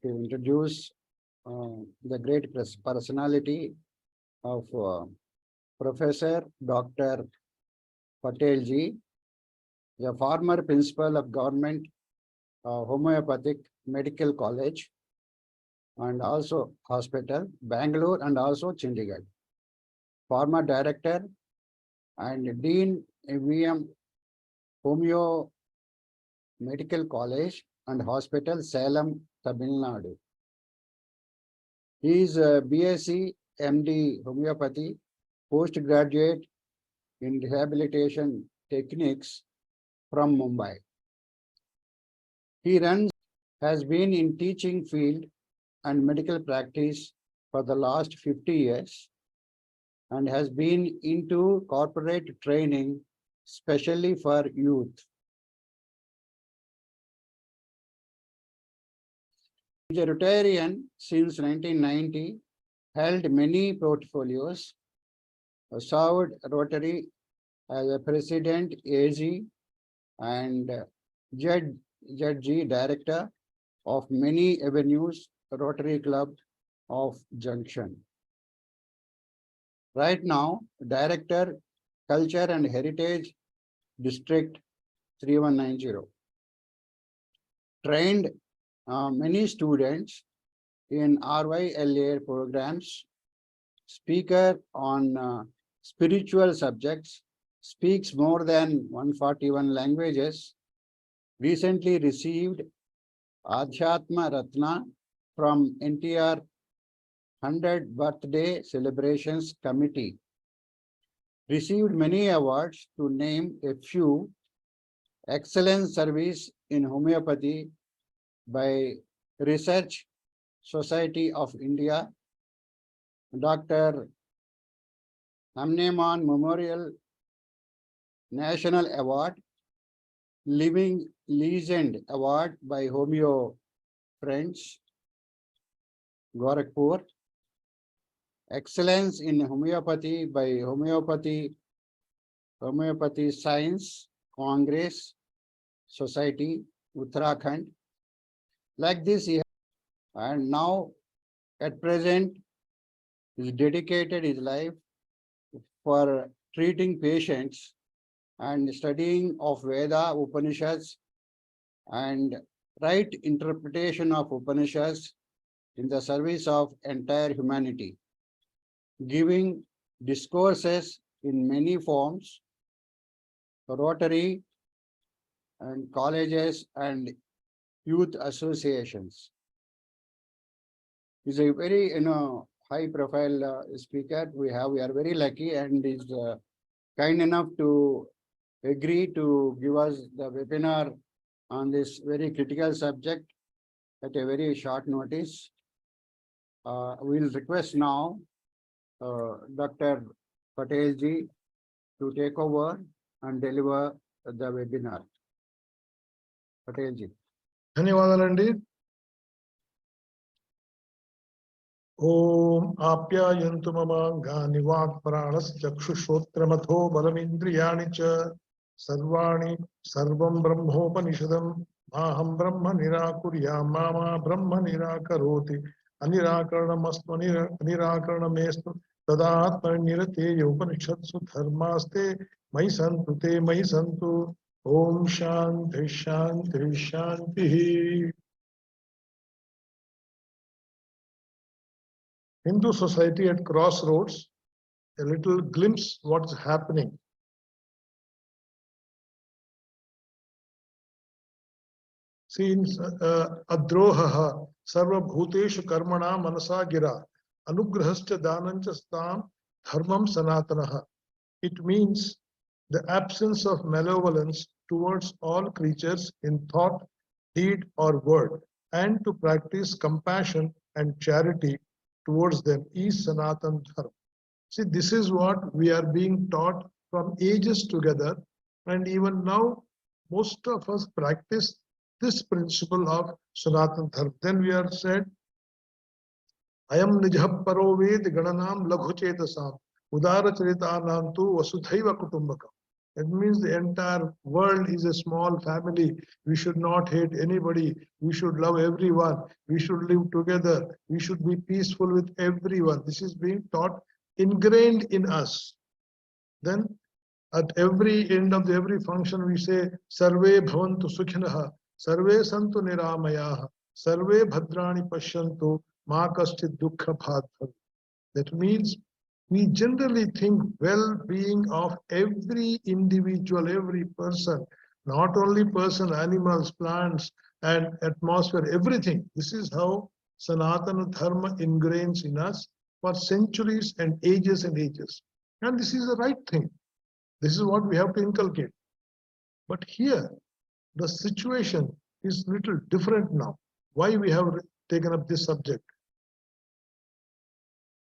to introduce the great personality of Professor Dr. Patel ji, the former principal of Government Homeopathic Medical College and also Hospital, Bangalore and also Chandigarh. Former Director and Dean VM Homeo Medical College and Hospital, Salem, Tamil Nadu. He is a BSc MD Homeopathy, postgraduate in rehabilitation techniques from Mumbai. He has been in teaching field and medical practice for the last 50 years and has been into corporate training, especially for youth. He is a Rotarian since 1990, held many portfolios, served Rotary as a President AG and Judge Director of many avenues Rotary Club of Junction. Right now, Director Culture and Heritage District 3190. Trained many students in RYLA programs, speaker on spiritual subjects, speaks more than 141 languages, recently received Adhyatma Ratna from NTR 100 Birthday Celebrations Committee. Received many awards, to name a few: excellent service in homeopathy by Research Society of India, Dr. Amneman Memorial National Award, Living Legend Award by Homeo Friends, Gorakhpur, Excellence in Homeopathy by Homeopathy Science Congress Society, Uttarakhand. Like this, and now at present is dedicated his life for treating patients and studying of Veda, Upanishads and right interpretation of Upanishads in the service of entire humanity, giving discourses in many forms, Rotary and colleges and youth associations. He's a very high profile speaker. We are very lucky, and is kind enough to agree to give us the webinar on this very critical subject at a very short notice. We'll request now Dr. Patel ji to take over and deliver the webinar. Patel ji. ధన్యవాదాలండి. ఓం ఆప్యాయంతు మమాంగాని walk ప్రాణశ్చక్షుశ్రోత్రమథో బలమింద్రియాణి చ సర్వాణి సర్వం బ్రహ్మోపనిషదం మాహం బ్రహ్మ నిరాకుర్యాం మామా బ్రహ్మ నిరాకరోతి అనిరాకరణమస్మ నిరాకరణమేస్తు తదాత్మనిరతేయ ఉపనిషత్సు ధర్మాస్తే మయి సంతు తే మయి సంతు. Om Shanti Shanti Shanti. Hindu society at crossroads, a little glimpse what's happening. Since Adroha Sarva Bhuteshu Karmana Manasa Gira Anugrahascha Danancha Stam Dharmam Sanaatana. It means the absence of malevolence towards all creatures in thought, deed, or word, and to practice compassion and charity towards them is Sanaatana Dharma. See, this is what we are being taught from ages together, and even now, most of us practice this principle of Sanaatana Dharma. Then we are said, Ayam nijah paro ved gananam laghu chetasam udara charitanantu vasudhaiva kutumbakam. That means the entire world is a small family. We should not hate anybody. We should love everyone. We should live together. We should be peaceful with everyone. This is being taught, ingrained in us. Then at every end of every function, we say, Sarve bhavantu sukhinaha, Sarve santu niramayaha, Sarve bhadrani pashyantu, ma kaschid dukkha bhat. That means we generally think well-being of every individual, every person, not only person, animals, plants, and atmosphere, everything. This is how Sanatana Dharma ingrains in us for centuries and ages and ages. And this is the right thing. This is what we have to inculcate. But here, the situation is little different now. Why we have taken up this subject?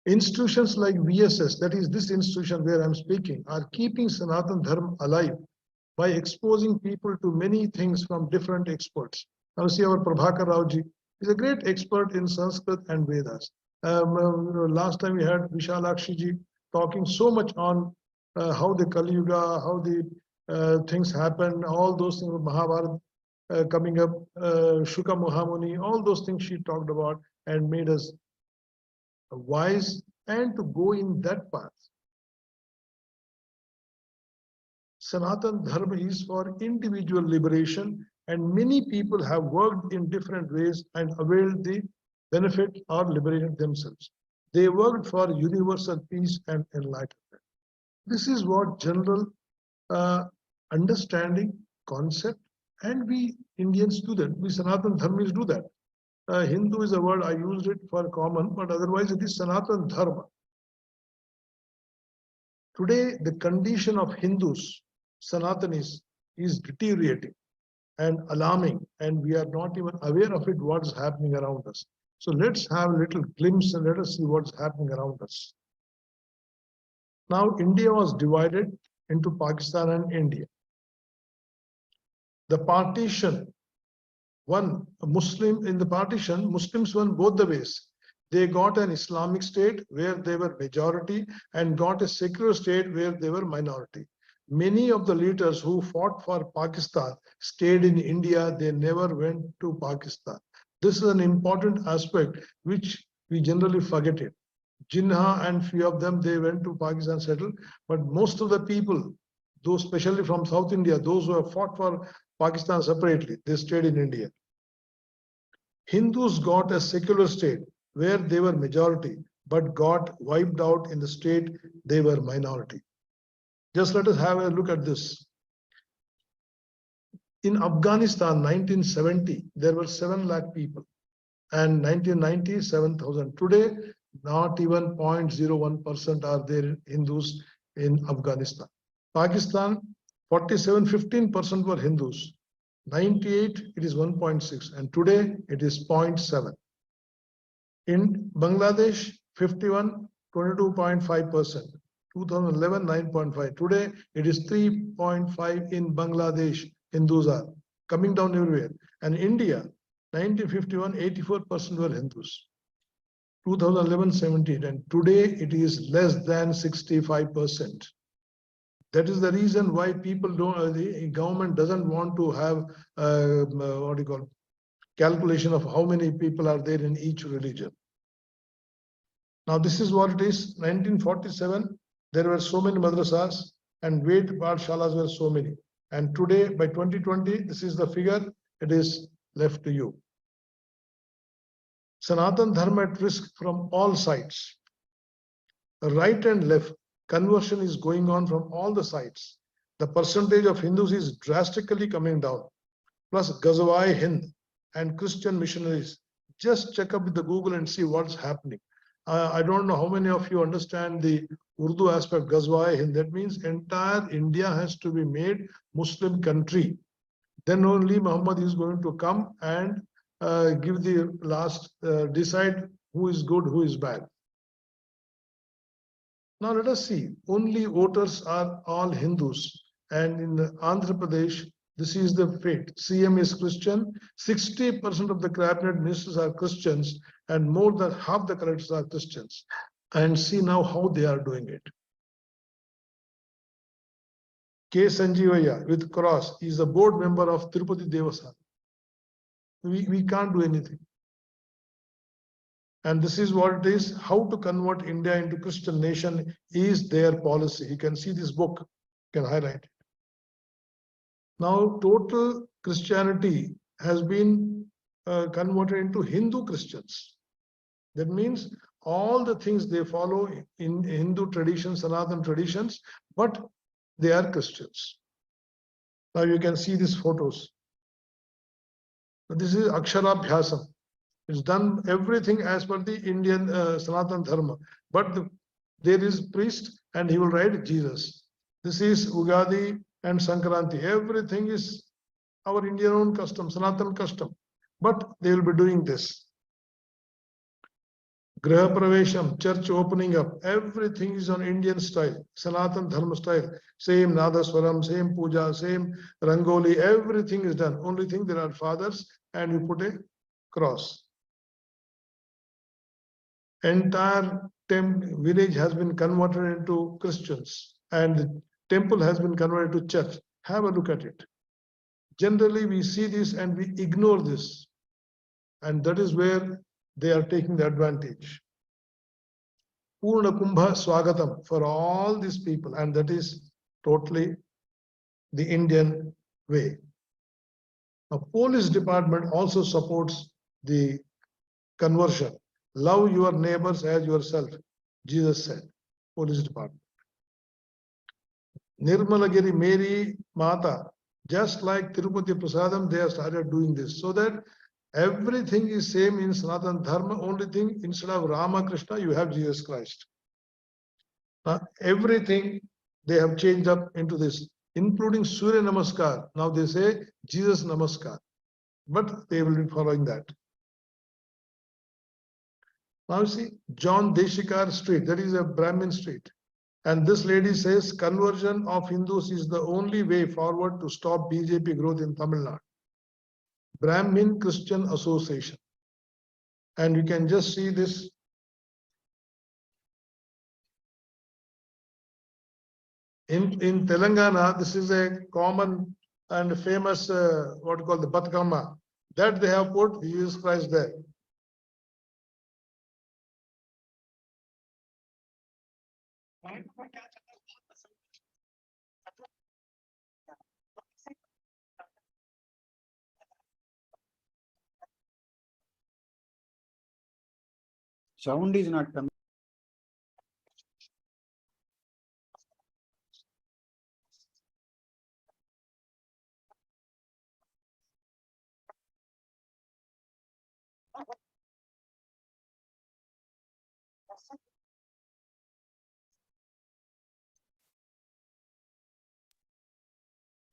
Institutions like VSS, that is this institution where I'm speaking, are keeping Sanatana Dharma alive by exposing people to many things from different experts. Now see our Prabhakar Raoji is a great expert in Sanskrit and Vedas. Last time we had Vishalakshi ji talking so much on how the Kali Yuga, how the things happen, all those things, Mahabharata coming up, Shuka Muhamuni, all those things she talked about and made us wise and to go in that path. Sanatana Dharma is for individual liberation, and many people have worked in different ways and availed the benefit or liberated themselves. They worked for universal peace and enlightenment. This is what general understanding, concept, and we Indians do that. We Sanatana Dharmis do that. Hindu is a word, I used it for common, but otherwise it is Sanatana Dharma. Today, the condition of Hindus, Sanatanis, is deteriorating and alarming, and we are not even aware of it, what's happening around us. So let's have a little glimpse and let us see what's happening around us. Now, India was divided into Pakistan and India. The partition, one Muslim in the partition, Muslims won both the ways. They got an Islamic state where they were majority and got a secular state where they were minority. Many of the leaders who fought for Pakistan stayed in India. They never went to Pakistan. This is an important aspect which we generally forget it. Jinnah and few of them, they went to Pakistan settled, but most of the people, those especially from South India, those who have fought for Pakistan separately, they stayed in India. Hindus got a secular state where they were majority, but got wiped out in the state they were minority. Just let us have a look at this. In Afghanistan, 1970, there were 7 lakh people, and 1990, 7,000. Today, not even 0.01% are there Hindus in Afghanistan. Pakistan, 47, 15% were Hindus. 98, it is 1.6, and today it is 0.7. In Bangladesh, 51, 22.5%. 2011, 9.5. Today, it is 3.5 in Bangladesh. Hindus are coming down everywhere. And India, 1951, 84% were Hindus. 2011, 17. And today, it is less than 65%. That is the reason why people don't, the government doesn't want to have, what do you call, calculation of how many people are there in each religion. Now, this is what it is. 1947, there were so many madrasas and Ved Pathshalas were so many. And today, by 2020, this is the figure. It is left to you. Sanatana Dharma at risk from all sides. Right and left, conversion is going on from all the sides. The percentage of Hindus is drastically coming down. Plus Ghazwa-e Hind and Christian missionaries. Just check up with the Google and see what's happening. I don't know how many of you understand the Urdu aspect, Ghazwa-e Hind. That means entire India has to be made Muslim country. Then only Muhammad is going to come and give the last, decide who is good, who is bad. Now let us see, only voters are all Hindus. And in Andhra Pradesh, this is the fate. CM is Christian, 60% of the cabinet ministers are Christians, and more than half the collectors are Christians. And see now how they are doing it. K. Sanjeevaya with cross is a board member of Tirupati Devasana. We can't do anything. And this is what it is. How to convert India into Christian nation is their policy. You can see this book, you can highlight it. Now, total Christianity has been converted into Hindu Christians. That means all the things they follow in Hindu traditions, Sanaatana traditions, but they are Christians. Now you can see these photos. This is Aksharabhyasam. It's done everything as per the Indian Sanaatana Dharma. But there is priest and he will write Jesus. This is Ugadi and Sankranti. Everything is our Indian own custom, Sanatana custom. But they will be doing this. Graha Pravesham, church opening up, everything is on Indian style, Sanatana Dharma style. Same Nadaswaram, same puja, same Rangoli, everything is done. Only thing there are fathers and you put a cross. Entire village has been converted into Christians and the temple has been converted to church. Have a look at it. Generally, we see this and we ignore this. And that is where they are taking the advantage. Purna Kumbha Swagatam for all these people, and that is totally the Indian way. Now, police department also supports the conversion. Love your neighbors as yourself, Jesus said, police department. Nirmalagiri Mary Mata, just like Tirupati Prasadam, they have started doing this so that everything is same in Sanatana Dharma. Only thing, instead of Rama Krishna, you have Jesus Christ. Everything they have changed up into this, including Surya Namaskar. Now they say Jesus Namaskar, but they will be following that. Now see, John Deshikar Street, that is a Brahmin street. And this lady says conversion of Hindus is the only way forward to stop BJP growth in Tamil Nadu. Brahmin Christian Association. And you can just see this. In Telangana, this is a common and famous, what you call the Batkama. That they have put Jesus Christ there. Sound is not coming.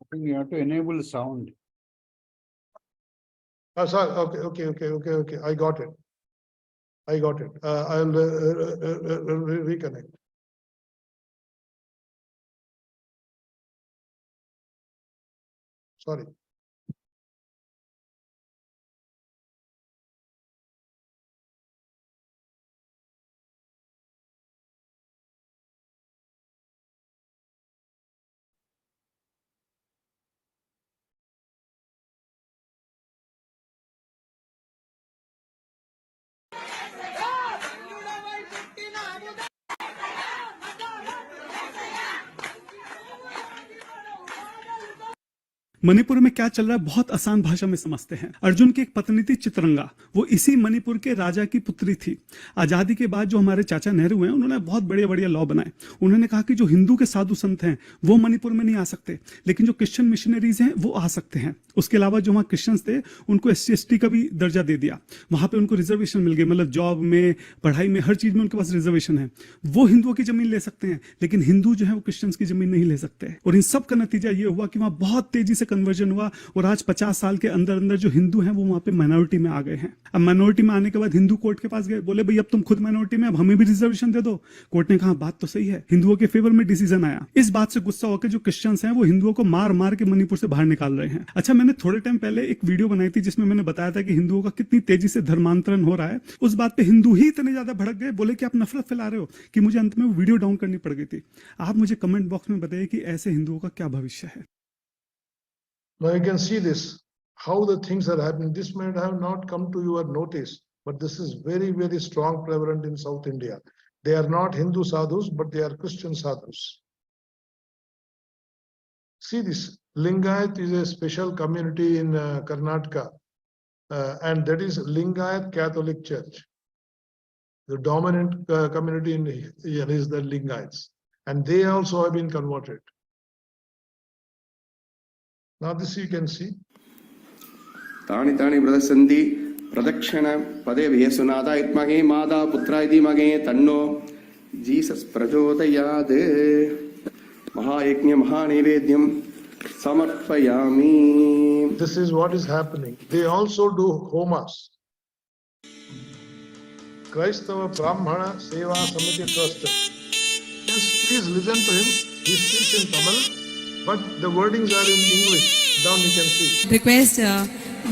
I think you have to enable sound. Oh, sorry. Okay. I got it. I'll reconnect. Sorry. Manipur में क्या चल रहा है बहुत आसान भाषा में समझते हैं। अर्जुन की एक पत्नी थी चित्रंगा, वो इसी मणिपुर के राजा की पुत्री थी। आजादी के बाद जो हमारे चाचा नेहरू हैं, उन्होंने बहुत बढ़िया बढ़िया लॉ बनाए। उन्होंने कहा कि जो हिंदू के साधु संत हैं वो मणिपुर में नहीं आ सकते, लेकिन जो क्रिश्चियन मिशनरीज हैं वो आ सकते हैं। उसके अलावा जो वहाँ क्रिश्चियंस थे उनको SC/ST का भी दर्जा दे दिया। वहां पर उनको रिजर्वेशन मिल गई, मतलब जॉब में, पढ़ाई में, हर चीज में उनके पास रिजर्वेशन है। वो हिंदुओं की जमीन ले सकते हैं, लेकिन हिंदू जो है वो क्रिश्चियंस की जमीन नहीं ले सकते। और इन सब का नतीजा ये हुआ कि वहां बहुत तेजी से कन्वर्जन हुआ और आज 50 साल के अंदर अंदर जो हिंदू हैं वो वहां पे माइनॉरिटी में आ गए हैं। अब माइनॉरिटी में आने के बाद हिंदू कोर्ट के पास गए, बोले भाई अब तुम खुद माइनॉरिटी में, अब हमें भी रिजर्वेशन दे दो। कोर्ट ने कहा बात तो सही है, हिंदुओं के फेवर में डिसीजन आया। इस बात से गुस्सा होकर जो क्रिश्चियंस हैं वो हिंदुओं को मार मार के मणिपुर से बाहर निकाल रहे हैं। अच्छा, मैंने थोड़े टाइम पहले एक वीडियो बनाई थी जिसमें मैंने बताया था कि हिंदुओं का कितनी तेजी से धर्मांतरण हो रहा है। उस बात पे हिंदू ही इतने ज्यादा भड़क गए, बोले कि आप नफरत फैला रहे हो, कि मुझे अंत में वो वीडियो डाउन करनी पड़ गई थी। आप मुझे कमेंट बॉक्स में बताइए कि ऐसे हिंदुओं का क्या भविष्य है। Now you can see this, how the things are happening. This might have not come to your notice, but this is very, very strong prevalent in South India. They are not Hindu sadhus, but they are Christian sadhus. See this, Lingayat is a special community in Karnataka, and that is Lingayat Catholic Church. The dominant community in here is the Lingayats, and they also have been converted. Now this you can see. तानि तानि प्रदर्शन्ति प्रदक्षिण पदे व्यसुनादा इत्मगे माता पुत्रा इति मगे तन्नो Jesus प्रचोदयात् महायज्ञ महानैवेद्यं समर्पयामि. This is what is happening. They also do homas. Kraistava Brahmana Seva Samiti Trust. Yes, please listen to him. He speaks in Tamil, but the wordings are in English. Down you can see. Request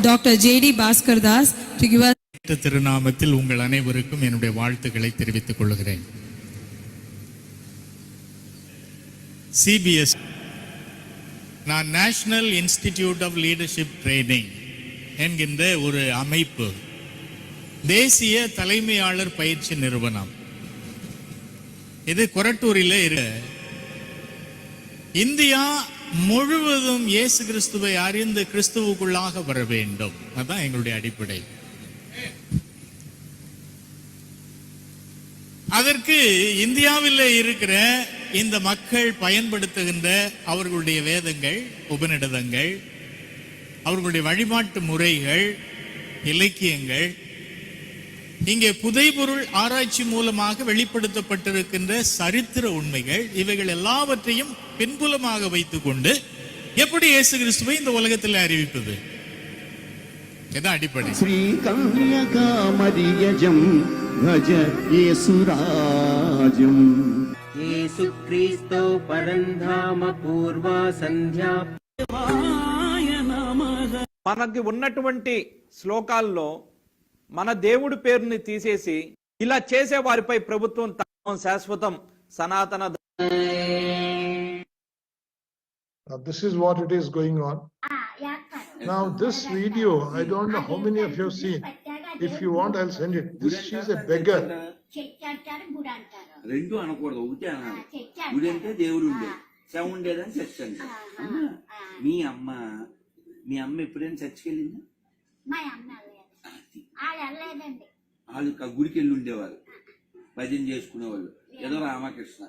Dr. J.D. Bhaskar Das to give us. திருநாமத்தில் உங்கள் அனைவருக்கும் என்னுடைய வாழ்த்துக்களை தெரிவித்துக் கொள்கிறேன். CBS, நான் national institute of leadership training என்கின்ற ஒரு அமைப்பு, தேசிய தலைமையாளர் பயிற்சி நிறுவனம். இது கொரட்டூரில் இந்தியா முழுவதும் இயேசு கிறிஸ்துவை அறிந்து கிறிஸ்துவுக்குள்ளாக வர வேண்டும். அதுதான் எங்களுடைய அடிப்படை. அதற்கு இந்தியாவில் இருக்கிற இந்த மக்கள் பயன்படுத்துகின்ற அவர்களுடைய வேதங்கள், உபநிடதங்கள், அவர்களுடைய வழிபாட்டு முறைகள், இலக்கியங்கள், இங்கே புதைபொருள் ஆராய்ச்சி மூலமாக வெளிப்படுத்தப்பட்டிருக்கின்ற சரித்திர உண்மைகள், இவைகள் எல்லாவற்றையும் பின்புலமாக வைத்துக் கொண்டு எப்படி இயேசு கிறிஸ்துவை இந்த உலகத்தில் அறிவிப்பது? இதுதான் அடிப்படை. ஸ்ரீ கன்யகாமரியஜம் பஜ இயேசுராஜம். இயேசு கிறிஸ்து பரந்தாம பூர்வா సంధ్యా. మనకి ఉన్నటువంటి శ్లోకాల్లో మన దేవుడి పేరుని తీసేసి ఇలా చేసే వారిపై ప్రభుత్వం శాశ్వతం సనాతన. This is what it is going on. Now this video, I don't know how many of you have seen. If you want, I'll send it. She is a beggar. రెండు అనకూడదు, ఒకటే అనాలి. గుడి అంటే దేవుడు ఉండే, శవం ఉండేదని చర్చ్ అంట. మీ అమ్మ ఎప్పుడైనా చర్చికి వెళ్ళిందా? వాళ్ళు గుడికి వెళ్ళి ఉండేవారు, భజన చేసుకునేవాళ్ళు, ఏదో రామకృష్ణ.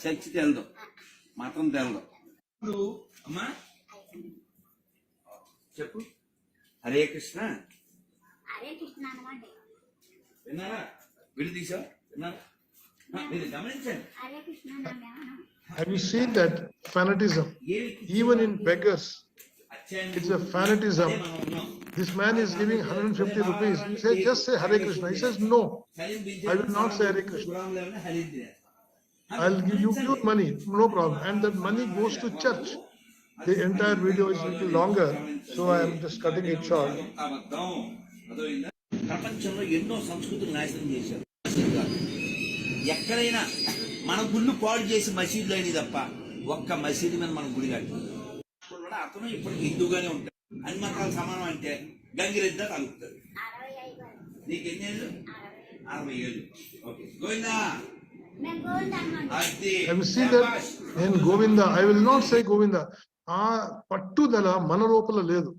చర్చి తెలదు, మతం తెలదు. అమ్మా చెప్పు, హరే కృష్ణ. విన్నారా? విడి తీసా విన్నారా? మీరు గమనించండి. Have you seen that fanatism? Even in beggars, it's a fanatism. This man is giving 150 rupees. He says, just say Hare Krishna. He says, no, I will not say Hare Krishna. I'll give you money, no problem. And that money goes to church. The entire video is a little longer, so I am just cutting it short. ప్రపంచంలో ఎన్నో సంస్కృతులు నాశనం చేశారు. ఎక్కడైనా మన గుళ్ళు పాడు చేసి మసీదులు అయినవి తప్ప ఒక్క మసీదు మీద మన గుడి కట్టారు. అతను ఇప్పుడు హిందూగానే ఉంటాడు. అన్ని మతాలు సమానం అంటే గంగిరెద్దా తగ్గుతాడు. నీకు ఎన్ని ఏళ్ళు? 60 ఏళ్ళు. Okay, Govinda. Have you seen that in Govinda? I will not say Govinda. పట్టుదల మన లోపల లేదు.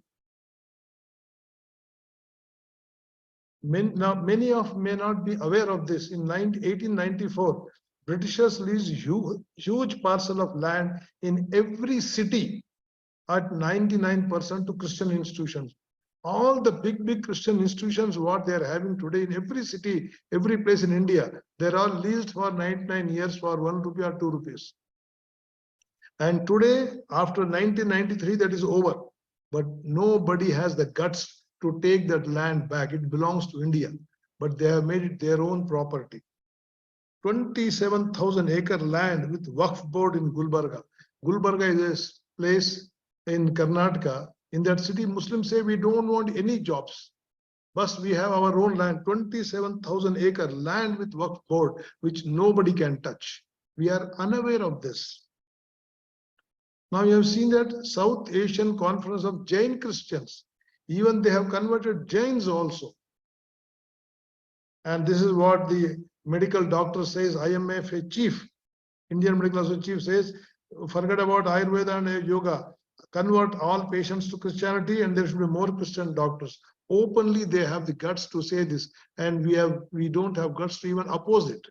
Many of may not be aware of this. In 1894, Britishers leased huge parcel of land in every city at 99% to Christian institutions. All the big Christian institutions, what they are having today in every city, every place in India, they're all leased for 99 years for 1 rupee or 2 rupees. And today, after 1993, that is over. But nobody has the guts to take that land back. It belongs to India, but they have made it their own property. 27,000 acre land with Waqf board in Gulbarga. Gulbarga is a place in Karnataka. In that city, Muslims say we don't want any jobs. But we have our own land, 27,000 acre land with Waqf board, which nobody can touch. We are unaware of this. Now you have seen that South Asian Conference of Jain Christians, even they have converted Jains also. And this is what the medical doctor says, IMF chief, Indian Medical Association chief says, forget about Ayurveda and yoga, convert all patients to Christianity and there should be more Christian doctors. Openly, they have the guts to say this, and we don't have guts to even oppose it.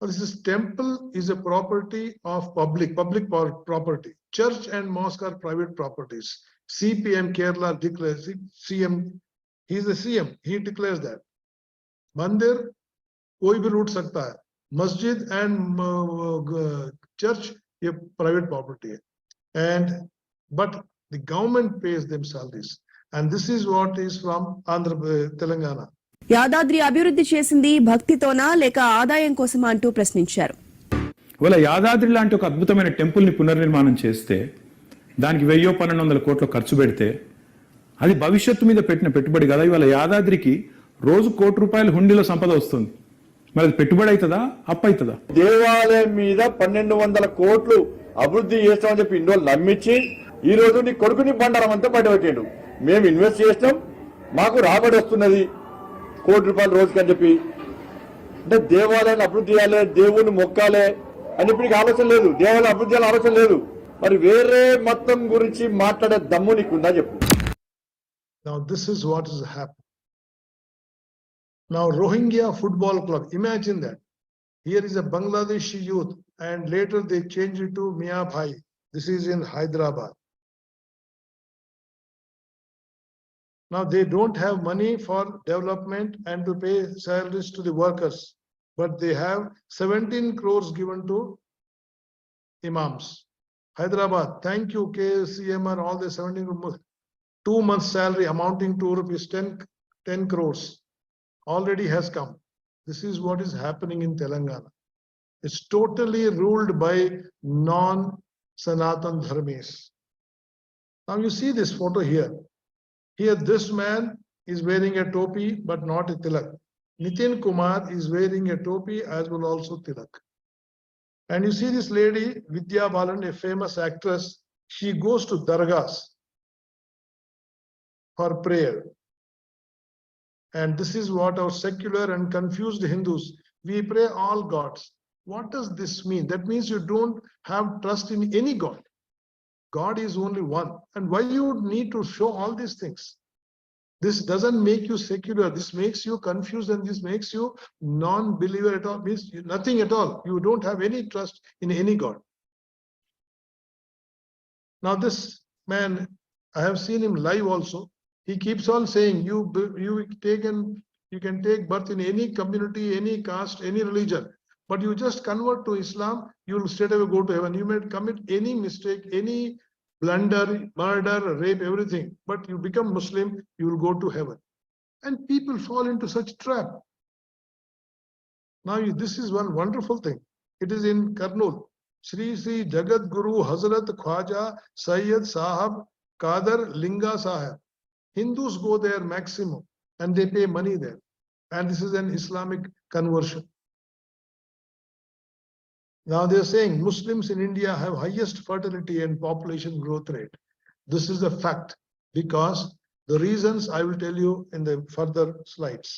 This temple is a property of public property. Church and mosque are private properties. CPM Kerala declares, CM, he is the CM, he declares that. Mandir, koi bhi loot sakta hai. Masjid and church, ye private property hai. But the government pays them salaries. And this is what is from Telangana. Yadadri అభివృద్ధి చేసింది భక్తితోనా లేక ఆదాయం కోసమా అంటూ ప్రశ్నించారు. వాళ్ళ యాదాద్రి లాంటి ఒక అద్భుతమైన టెంపుల్ని పునర్నిర్మాణం చేస్తే దానికి 1000-1200 కోట్లు ఖర్చు పెడితే అది భవిష్యత్తు మీద పెట్టిన పెట్టుబడి కదా. ఇవాళ యాదాద్రికి రోజు ₹1 కోటి హుండీలో సంపద వస్తుంది. మరి పెట్టుబడి అవుతుందా, అప్పు అవుతుందా? దేవాలయం మీద 1200 కోట్లు అభివృద్ధి చేస్తామని చెప్పి ఇన్ని రోజులు నమ్మించి ఈ రోజు నీ కొడుకుని బండారం అంతా బయటపెట్టాడు. మేము ఇన్వెస్ట్ చేసినాం, మాకు రాబడి వస్తున్నది ₹1 కోటి రోజుకి అని చెప్పి. అంటే దేవాలయాన్ని అభివృద్ధి చేయాలి, దేవుణ్ణి మొక్కాలి అని చెప్పి ఆలోచన లేదు, దేవాలయం అభివృద్ధి చేయాలని ఆలోచన లేదు. మరి వేరే మతం గురించి మాట్లాడే దమ్ము నీకుందా చెప్పు. Now this is what is happening. Now Rohingya football club, imagine that. Here is a Bangladeshi youth and later they changed it to Mia Bhai. This is in Hyderabad. Now they don't have money for development and to pay salaries to the workers, but they have 17 crores given to imams. Hyderabad, thank you KCMR, all the 17 crores. 2 months salary amounting to ₹10 crores already has come. This is what is happening in Telangana. It's totally ruled by non-Sanaatana Dharmis. Now you see this photo here. Here this man is wearing a topi but not a tilak. Nitin Kumar is wearing a topi as well also tilak. And you see this lady, Vidya Balan, a famous actress, she goes to dargahs for prayer. And this is what our secular and confused Hindus, we pray all gods. What does this mean? That means you don't have trust in any God. God is only one. And why you need to show all these things? This doesn't make you secular. This makes you confused and this makes you non-believer at all. Means nothing at all. You don't have any trust in any God. Now this man, I have seen him live also. He keeps on saying you can take birth in any community, any caste, any religion, but you just convert to Islam, you will straight away go to heaven. You may commit any mistake, any blunder, murder, rape, everything, but you become Muslim, you will go to heaven. And people fall into such trap. Now this is one wonderful thing. It is in Karnool. Sri Sri Jagat Guru Hazrat Khwaja Sayyid Sahab Qadar Linga Sahab. Hindus go there maximum and they pay money there. And this is an Islamic conversion. Now they are saying Muslims in India have highest fertility and population growth rate. This is a fact because the reasons I will tell you in the further slides.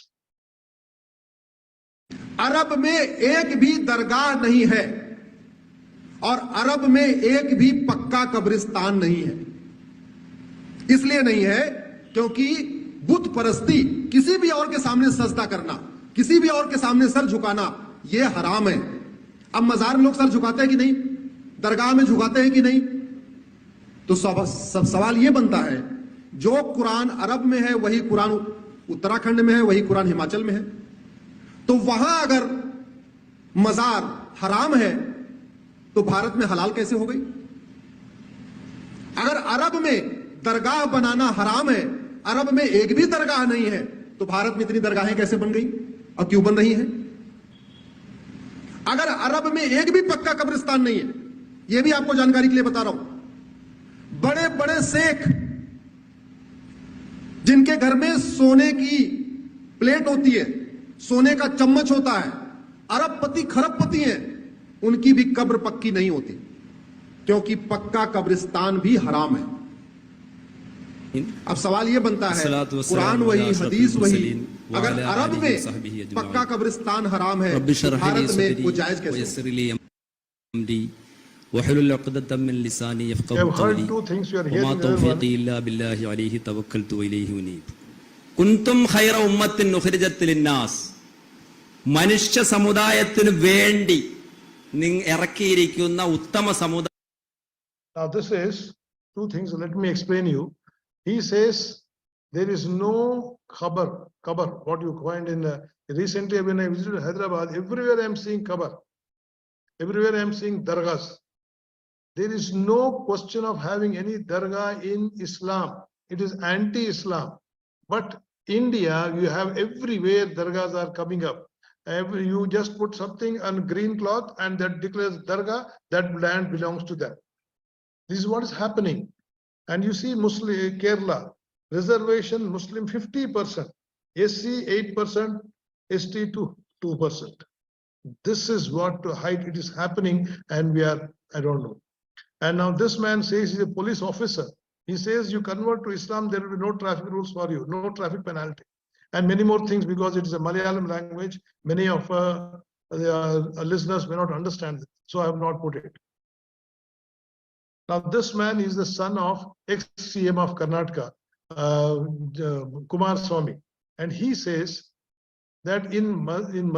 अरब में एक भी दरगाह नहीं है और अरब में एक भी पक्का कब्रिस्तान नहीं है. इसलिए नहीं है क्योंकि बुत परस्ती, किसी भी और के सामने सजदा करना, किसी भी और के सामने सर झुकाना, यह हराम है. अब मजार में लोग सर झुकाते हैं कि नहीं, दरगाह में झुकाते हैं कि नहीं, तो सब सवाल यह बनता है जो कुरान अरब में है वही कुरान उत्तराखंड में है, वही कुरान हिमाचल में है. तो वहां अगर मजार हराम है तो भारत में हलाल कैसे हो गई? अगर अरब में दरगाह बनाना हराम है, अरब में एक भी दरगाह नहीं है, तो भारत में इतनी दरगाहें कैसे बन गई और क्यों बन रही हैं? अगर अरब में एक भी पक्का कब्रिस्तान नहीं है, यह भी आपको जानकारी के लिए बता रहा हूं, बड़े बड़े शेख जिनके घर में सोने की प्लेट होती है, सोने का चम्मच होता है, अरबपति खरबपति हैं, उनकी भी कब्र पक्की नहीं होती, क्योंकि पक्का कब्रिस्तान भी हराम है। अब सवाल यह बनता है, कुरान वही, हदीस वही, अगर अरब में पक्का कब्रिस्तान हराम है, तो भारत में वो जायज कैसे? കുന്തും ഖൈറ ഉമ്മത്തിൻ ഉഖ്രിജത് ലിന്നാസ്, മനുഷ്യ സമുദായത്തിന് വേണ്ടി ഇറക്കിയിരിക്കുന്ന ഉത്തമ സമുദായം. Now this is two things. Let me explain you. He says there is no khabar, what you find in recently when I visited Hyderabad, everywhere I am seeing khabar, everywhere I am seeing dargahs. There is no question of having any dargah in Islam. It is anti-Islam. But India, you have everywhere dargahs are coming up. You just put something on green cloth and that declares dargah, that land belongs to them. This is what is happening. And you see Muslim Kerala, reservation Muslim 50%, SC 8%, ST 2%. This is what to hide. It is happening and we are, I don't know. And now this man says he's a police officer. He says you convert to Islam, there will be no traffic rules for you, no traffic penalty. And many more things, because it is a Malayalam language. Many of the listeners may not understand it, so I have not put it. Now this man is the son of ex-CM of Karnataka, Kumar Swamy. And he says that in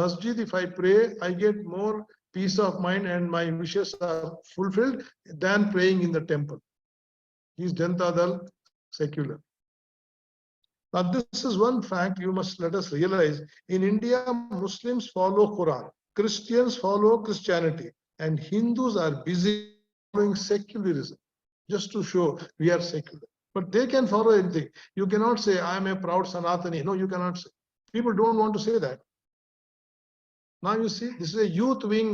masjid, if I pray, I get more peace of mind and my wishes are fulfilled than praying in the temple. He is Janata Dal secular. Now this is one fact you must let us realize. In India, Muslims follow Quran, Christians follow Christianity, and Hindus are busy following secularism, just to show we are secular. But they can follow anything. You cannot say, I am a proud Sanaatani. No, you cannot say. People don't want to say that. Now you see, this is a youth wing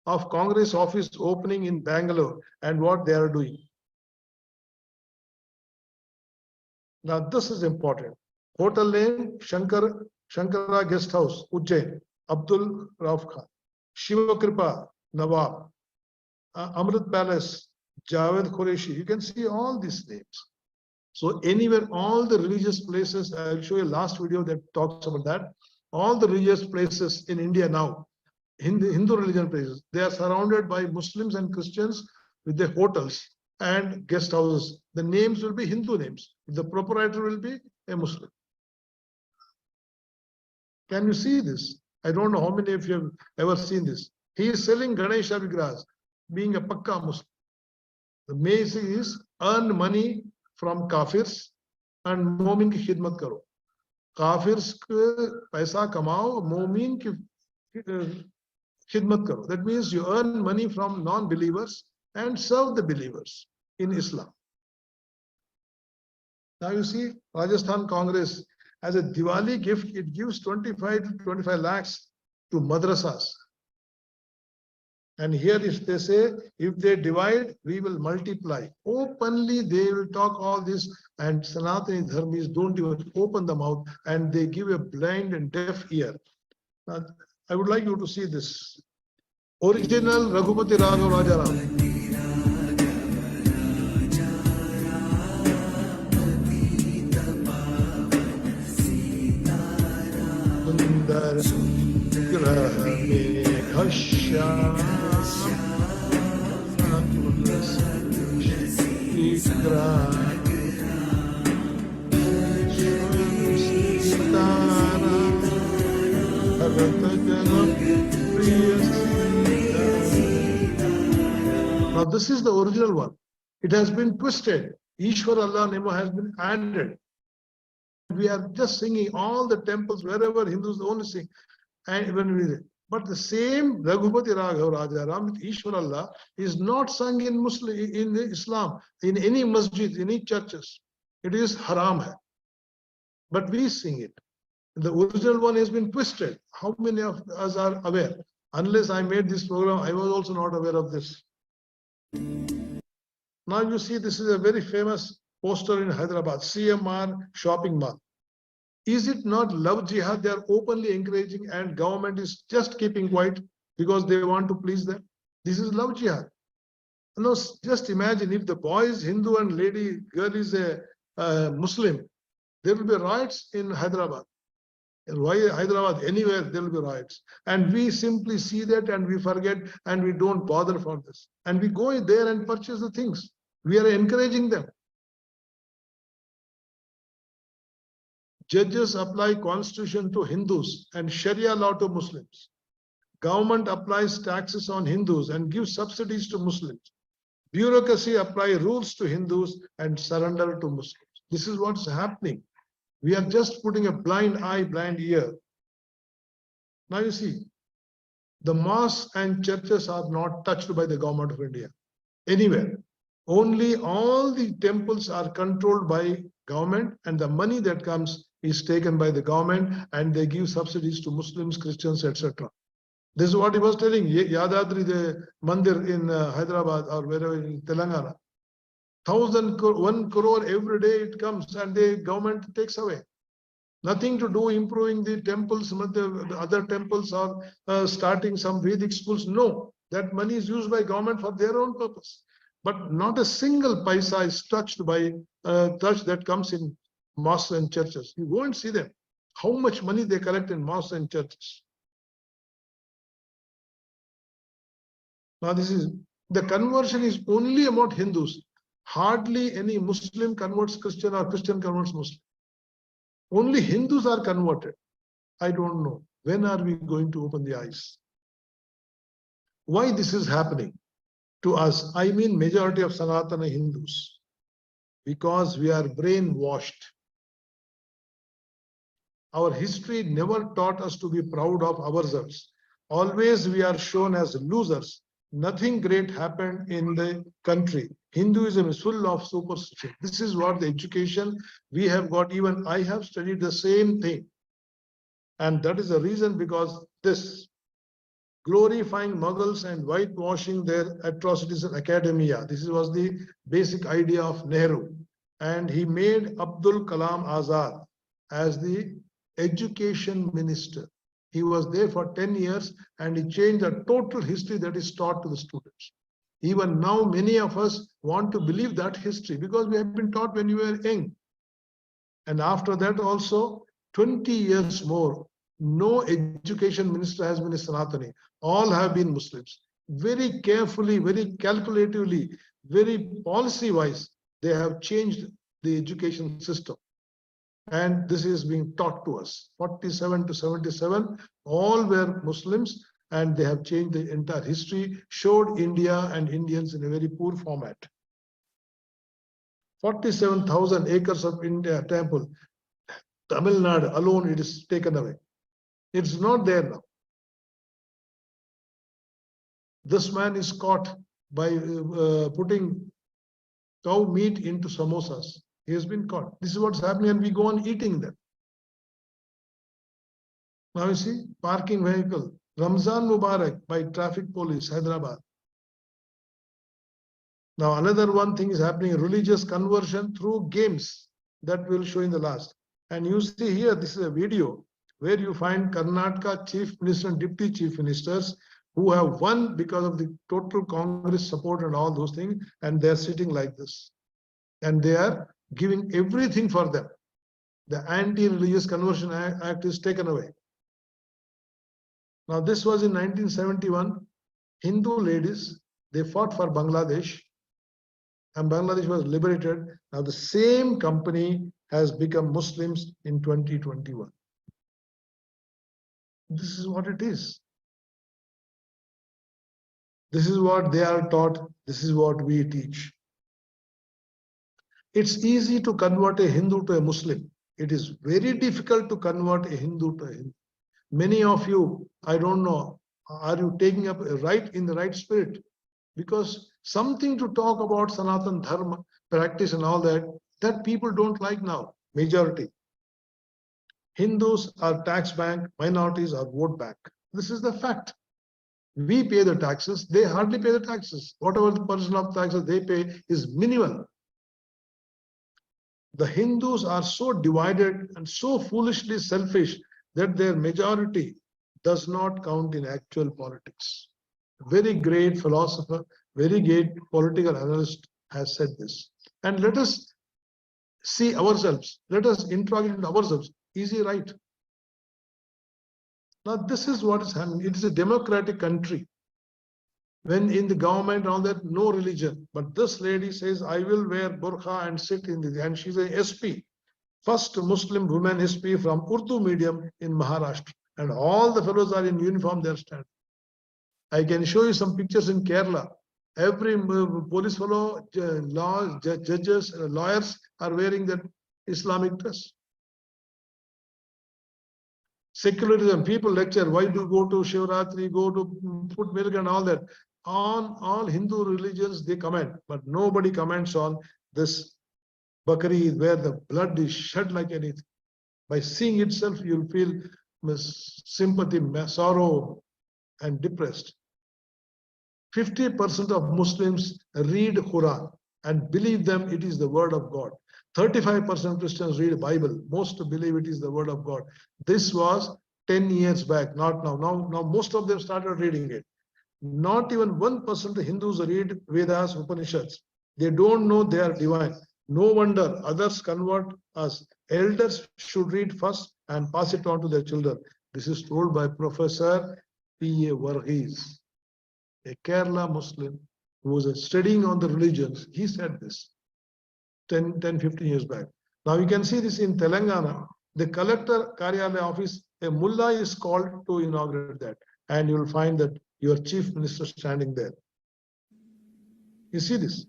of Congress office opening in Bangalore and what they are doing. Now this is important. Hotel name, Shankara Guest House, Ujjain, Abdul Rauf Khan. Shiva Kripa, Nawab. Amrit Palace, Javed Qureshi. You can see all these names. So anywhere, all the religious places, I'll show you a last video that talks about that. All the religious places in India now, Hindu religion places, they are surrounded by Muslims and Christians with their hotels and guest houses. The names will be Hindu names. The proprietor will be a Muslim. Can you see this? I don't know how many of you have ever seen this. He is selling Ganesha Vigrahas, being a Pakka Muslim. The message is earn money from kafirs and momin ki khidmat karo. Kafirs ke paisa kamao, momin ki khidmat karo. That means you earn money from non-believers and serve the believers in Islam. Now you see, Rajasthan Congress, as a Diwali gift, it gives 25 to 25 lakhs to madrasas. And here if they say, if they divide, we will multiply. Openly, they will talk all this, and Sanatani Dharmis don't even open the mouth, and they give a blind and deaf ear. Now, I would like you to see this. Original Raghupati Raghav Rajaram. Now this is the original one. It has been twisted. Ishwar Allah Nemo has been added. We are just singing all the temples wherever Hindus only sing. And when we, But the same Raghupati Raghav Rajaram with Ishwar Allah is not sung in Muslim, in Islam, in any masjid, in any churches. It is haram hai. But we sing it. The original one has been twisted. How many of us are aware? Unless I made this program, I was also not aware of this. Now you see, this is a very famous poster in Hyderabad, CMR shopping mall. Is it not love jihad? They are openly encouraging, and government is just keeping quiet because they want to please them. This is love jihad. No, just imagine if the boy is Hindu and girl is a Muslim, there will be riots in Hyderabad. Why Hyderabad? Anywhere there will be riots. And we simply see that and we forget and we don't bother for this. And we go there and purchase the things. We are encouraging them. Judges apply constitution to Hindus and Sharia law to Muslims. Government applies taxes on Hindus and gives subsidies to Muslims. Bureaucracy apply rules to Hindus and surrender to Muslims. This is what's happening. We are just putting a blind eye, blind ear. Now you see, the mosques and churches are not touched by the government of India anywhere. Only all the temples are controlled by government, and the money that comes is taken by the government, and they give subsidies to Muslims, Christians, etc. This is what he was telling. Yadadri, the mandir in Hyderabad or wherever in Telangana. 1 crore every day it comes, and the government takes away. Nothing to do improving the temples, the other temples, or starting some Vedic schools. No, that money is used by government for their own purpose. But not a single paisa is touched by that comes in mosques and churches. You go and see them. How much money they collect in mosques and churches. Now this is, the conversion is only about Hindus. Hardly any Muslim converts Christian or Christian converts Muslim. Only Hindus are converted. I don't know. When are we going to open the eyes? Why this is happening to us? I mean majority of Sanaatana Hindus. Because we are brainwashed. Our history never taught us to be proud of ourselves. Always we are shown as losers. Nothing great happened in the country. Hinduism is full of superstition. This is what the education we have got. Even I have studied the same thing. And that is the reason, because this glorifying Mughals and whitewashing their atrocities in academia. This was the basic idea of Nehru. And he made Abdul Kalam Azad as the education minister. He was there for 10 years and he changed the total history that is taught to the students. Even now, many of us want to believe that history because we have been taught when we were young. And after that also, 20 years more, no education minister has been a Sanatani. All have been Muslims. Very carefully, very calculatively, very policy-wise, they have changed the education system. And this is being taught to us. 47 to 77, all were Muslims, and they have changed the entire history, showed India and Indians in a very poor format. 47,000 acres of India temple, Tamil Nadu alone, it is taken away. It's not there now. This man is caught by putting cow meat into samosas. He has been caught. This is what's happening, and we go on eating them. Now you see, parking vehicle, Ramzan Mubarak by traffic police, Hyderabad. Now another one thing is happening, religious conversion through games that we'll show in the last. And you see here, this is a video where you find Karnataka chief minister and deputy chief ministers who have won because of the total Congress support and all those things, and they're sitting like this. And they are giving everything for them. The Anti-Religious Conversion Act is taken away. Now this was in 1971. Hindu ladies, they fought for Bangladesh, and Bangladesh was liberated. Now the same company has become Muslims in 2021. This is what it is. This is what they are taught. This is what we teach. It's easy to convert a Hindu to a Muslim. It is very difficult to convert a Hindu to a Hindu. Many of you, I don't know, Are you taking up in the right spirit? Because something to talk about Sanatana Dharma practice and all that people don't like now, majority. Hindus are tax bank, minorities are vote bank. This is the fact. We pay the taxes, they hardly pay the taxes. Whatever the percent of taxes they pay is minimal. The Hindus are so divided and so foolishly selfish that their majority does not count in actual politics. Very great philosopher, very great political analyst has said this. And let us see ourselves, let us interrogate ourselves. Is he right? Now, this is what is happening. It is a democratic country. When in the government, all that, no religion. But this lady says, I will wear burqa and sit in the, and she's an SP, first Muslim woman SP from Urdu medium in Maharashtra. And all the fellows are in uniform, they're standing. I can show you some pictures in Kerala. Every police fellow, judges, lawyers are wearing that Islamic dress. Secularism, people lecture, why do you go to Shivratri, go to put milk and all that. On all Hindu religions, they comment, but nobody comments on this Bakri, where the blood is shed like anything. By seeing itself, you'll feel sympathy, sorrow, and depressed. 50% of Muslims read Quran and believe them it is the word of God. 35% Christians read Bible. Most believe it is the word of God. This was 10 years back, not now. Now most of them started reading it. Not even 1% of Hindus read Vedas, Upanishads. They don't know they are divine. No wonder others convert us. Elders should read first and pass it on to their children. This is told by Professor P.A. Varghese, a Kerala Muslim who was studying on the religions. He said this 10, 15 years back. Now you can see this in Telangana. The collector Karyalaya office, a mullah is called to inaugurate that. And you will find that your chief minister standing there. You see this?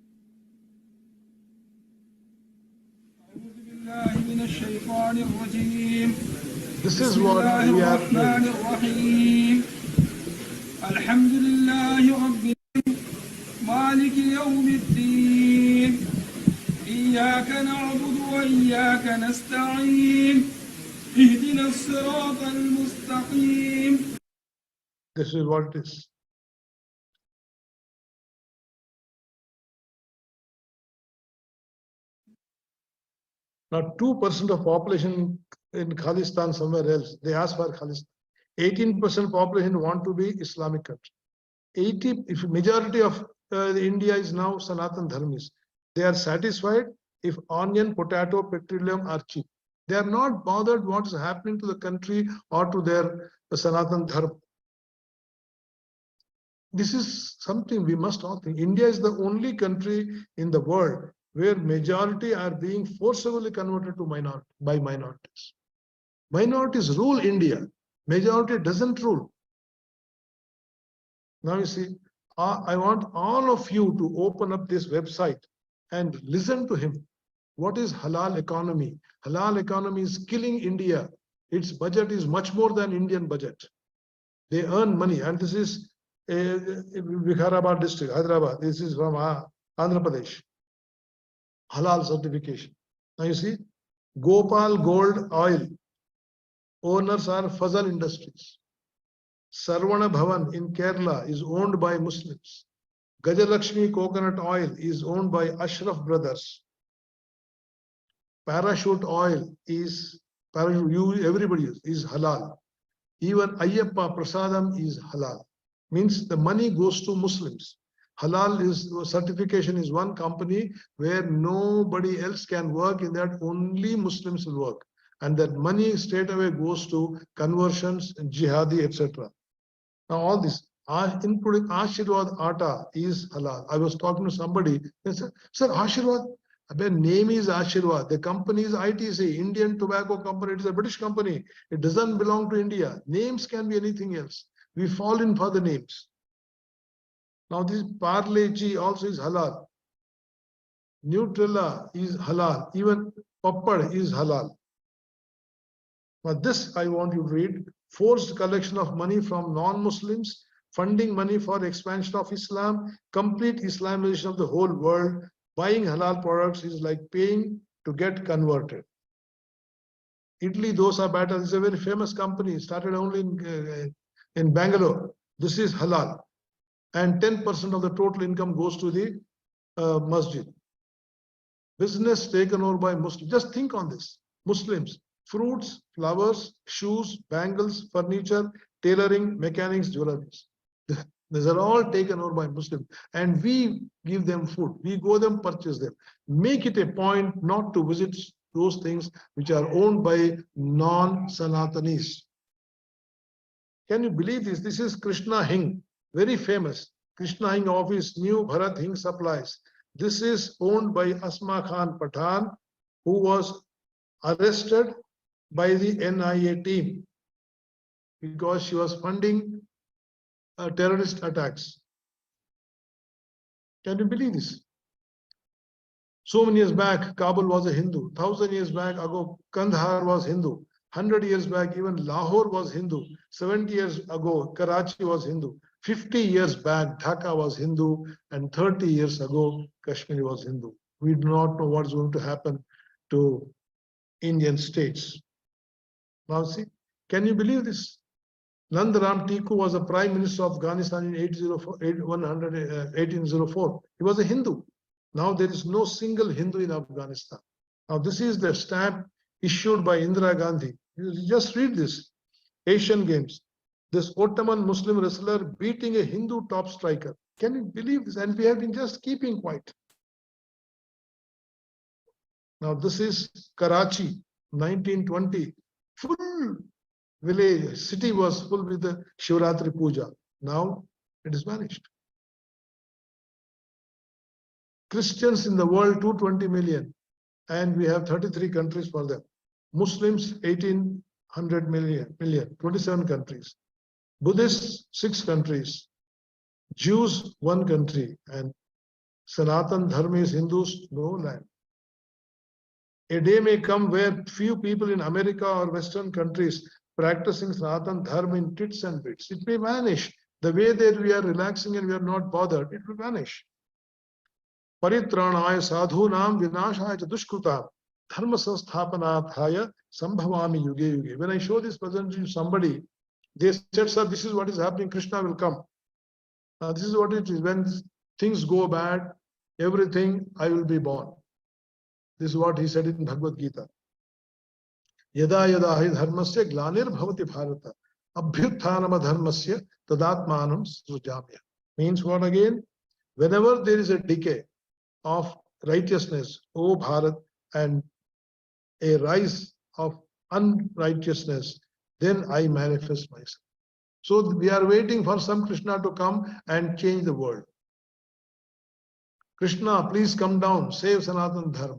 This is what we are doing. Alhamdulillahi Rabbil Malik Yawmiddin Iyyaka na'budu wa iyyaka nasta'in Ihdina as-sirata al-mustaqim. This is what it is. Now 2% of population in Khalistan somewhere else, they ask for Khalistan. 18% population want to be Islamic country. If majority of India is now Sanatana Dharmis, they are satisfied if onion, potato, petroleum are cheap. They are not bothered what is happening to the country or to their Sanatana Dharma. This is something we must all think. India is the only country in the world where majority are being forcibly converted to minority by minorities. Minorities rule India. Majority doesn't rule. Now you see, I want all of you to open up this website and listen to him. What is halal economy? Halal economy is killing India. Its budget is much more than Indian budget. They earn money, and this is Vikharabad district, Hyderabad. This is from Andhra Pradesh. Halal certification. Now you see, Gopal Gold Oil. Owners are Fazal Industries. Sarvana Bhavan in Kerala is owned by Muslims. Gajalakshmi coconut oil is owned by Ashraf brothers. Parachute oil is, everybody is halal. Even Ayyappa Prasadam is halal. Means the money goes to Muslims. Halal is certification is one company where nobody else can work in that, only Muslims will work. And that money straight away goes to conversions, jihadi, etc. Now all this, including Ashirwad Atta is halal. I was talking to somebody, they said, sir, Ashirwad, the name is Ashirwad. The company is ITC, Indian Tobacco Company. It is a British company. It doesn't belong to India. Names can be anything else. We fall in for the names. Now this Parle G also is halal. Nutrella is halal. Even Pappad is halal. Now this I want you to read forced collection of money from non-Muslims, funding money for expansion of Islam, complete Islamization of the whole world. Buying halal products is like paying to get converted. Idli Dosa Batter is a very famous company, started only in Bangalore. This is halal. And 10% of the total income goes to the masjid. Business taken over by Muslims. Just think on this. Muslims, fruits, flowers, shoes, bangles, furniture, tailoring, mechanics, jewelries. These are all taken over by Muslims. And we give them food. We go them, purchase them. Make it a point not to visit those things which are owned by non-Sanatanis. Can you believe this? This is Krishna Hing, very famous. Krishna Hing office, New Bharat Hing Supplies. This is owned by Asma Khan Pathan, who was arrested by the NIA team because she was funding terrorist attacks. Can you believe this? So many years back, Kabul was a Hindu. 1,000 years back ago, Kandahar was Hindu. 100 years back, even Lahore was Hindu. 70 years ago, Karachi was Hindu. 50 years back, Dhaka was Hindu. And 30 years ago, Kashmir was Hindu. We do not know what's going to happen to Indian states. Now see, can you believe this? Nandaram Tiku was the Prime Minister of Afghanistan in 1804. He was a Hindu. Now there is no single Hindu in Afghanistan. Now this is the stamp issued by Indira Gandhi. You just read this. Asian Games. This Ottoman Muslim wrestler beating a Hindu top striker. Can you believe this? And we have been just keeping quiet. Now this is Karachi, 1920. Full village, city was full with the Shivratri Puja. Now it is vanished. Christians in the world, 220 million. And we have 33 countries for them. Muslims, 1,800 million, 27 countries. Buddhists, 6 countries. Jews, 1 country. And Sanaatana Dharma is Hindus, no land. A day may come where few people in America or Western countries practicing Sanaatana Dharma in tits and bits. It may vanish. The way that we are relaxing and we are not bothered, it will vanish. Paritranaya sadhunam vinashaya dushkrutam dharma sasthapanatthaya sambhavami yuge yuge. When I show this presentation to somebody, they said, sir, this is what is happening, Krishna will come. This is what it is. When things go bad, everything, I will be born. This is what he said in Bhagavad Gita. Yada yada hi dharmasya glanir bhavati bharata abhyutthanama dharmasya tadatmanam srujamya. Means what again? Whenever there is a decay of righteousness, O Bharat, and a rise of unrighteousness, then I manifest myself. So we are waiting for some Krishna to come and change the world. Krishna, please come down, save Sanatana Dharma.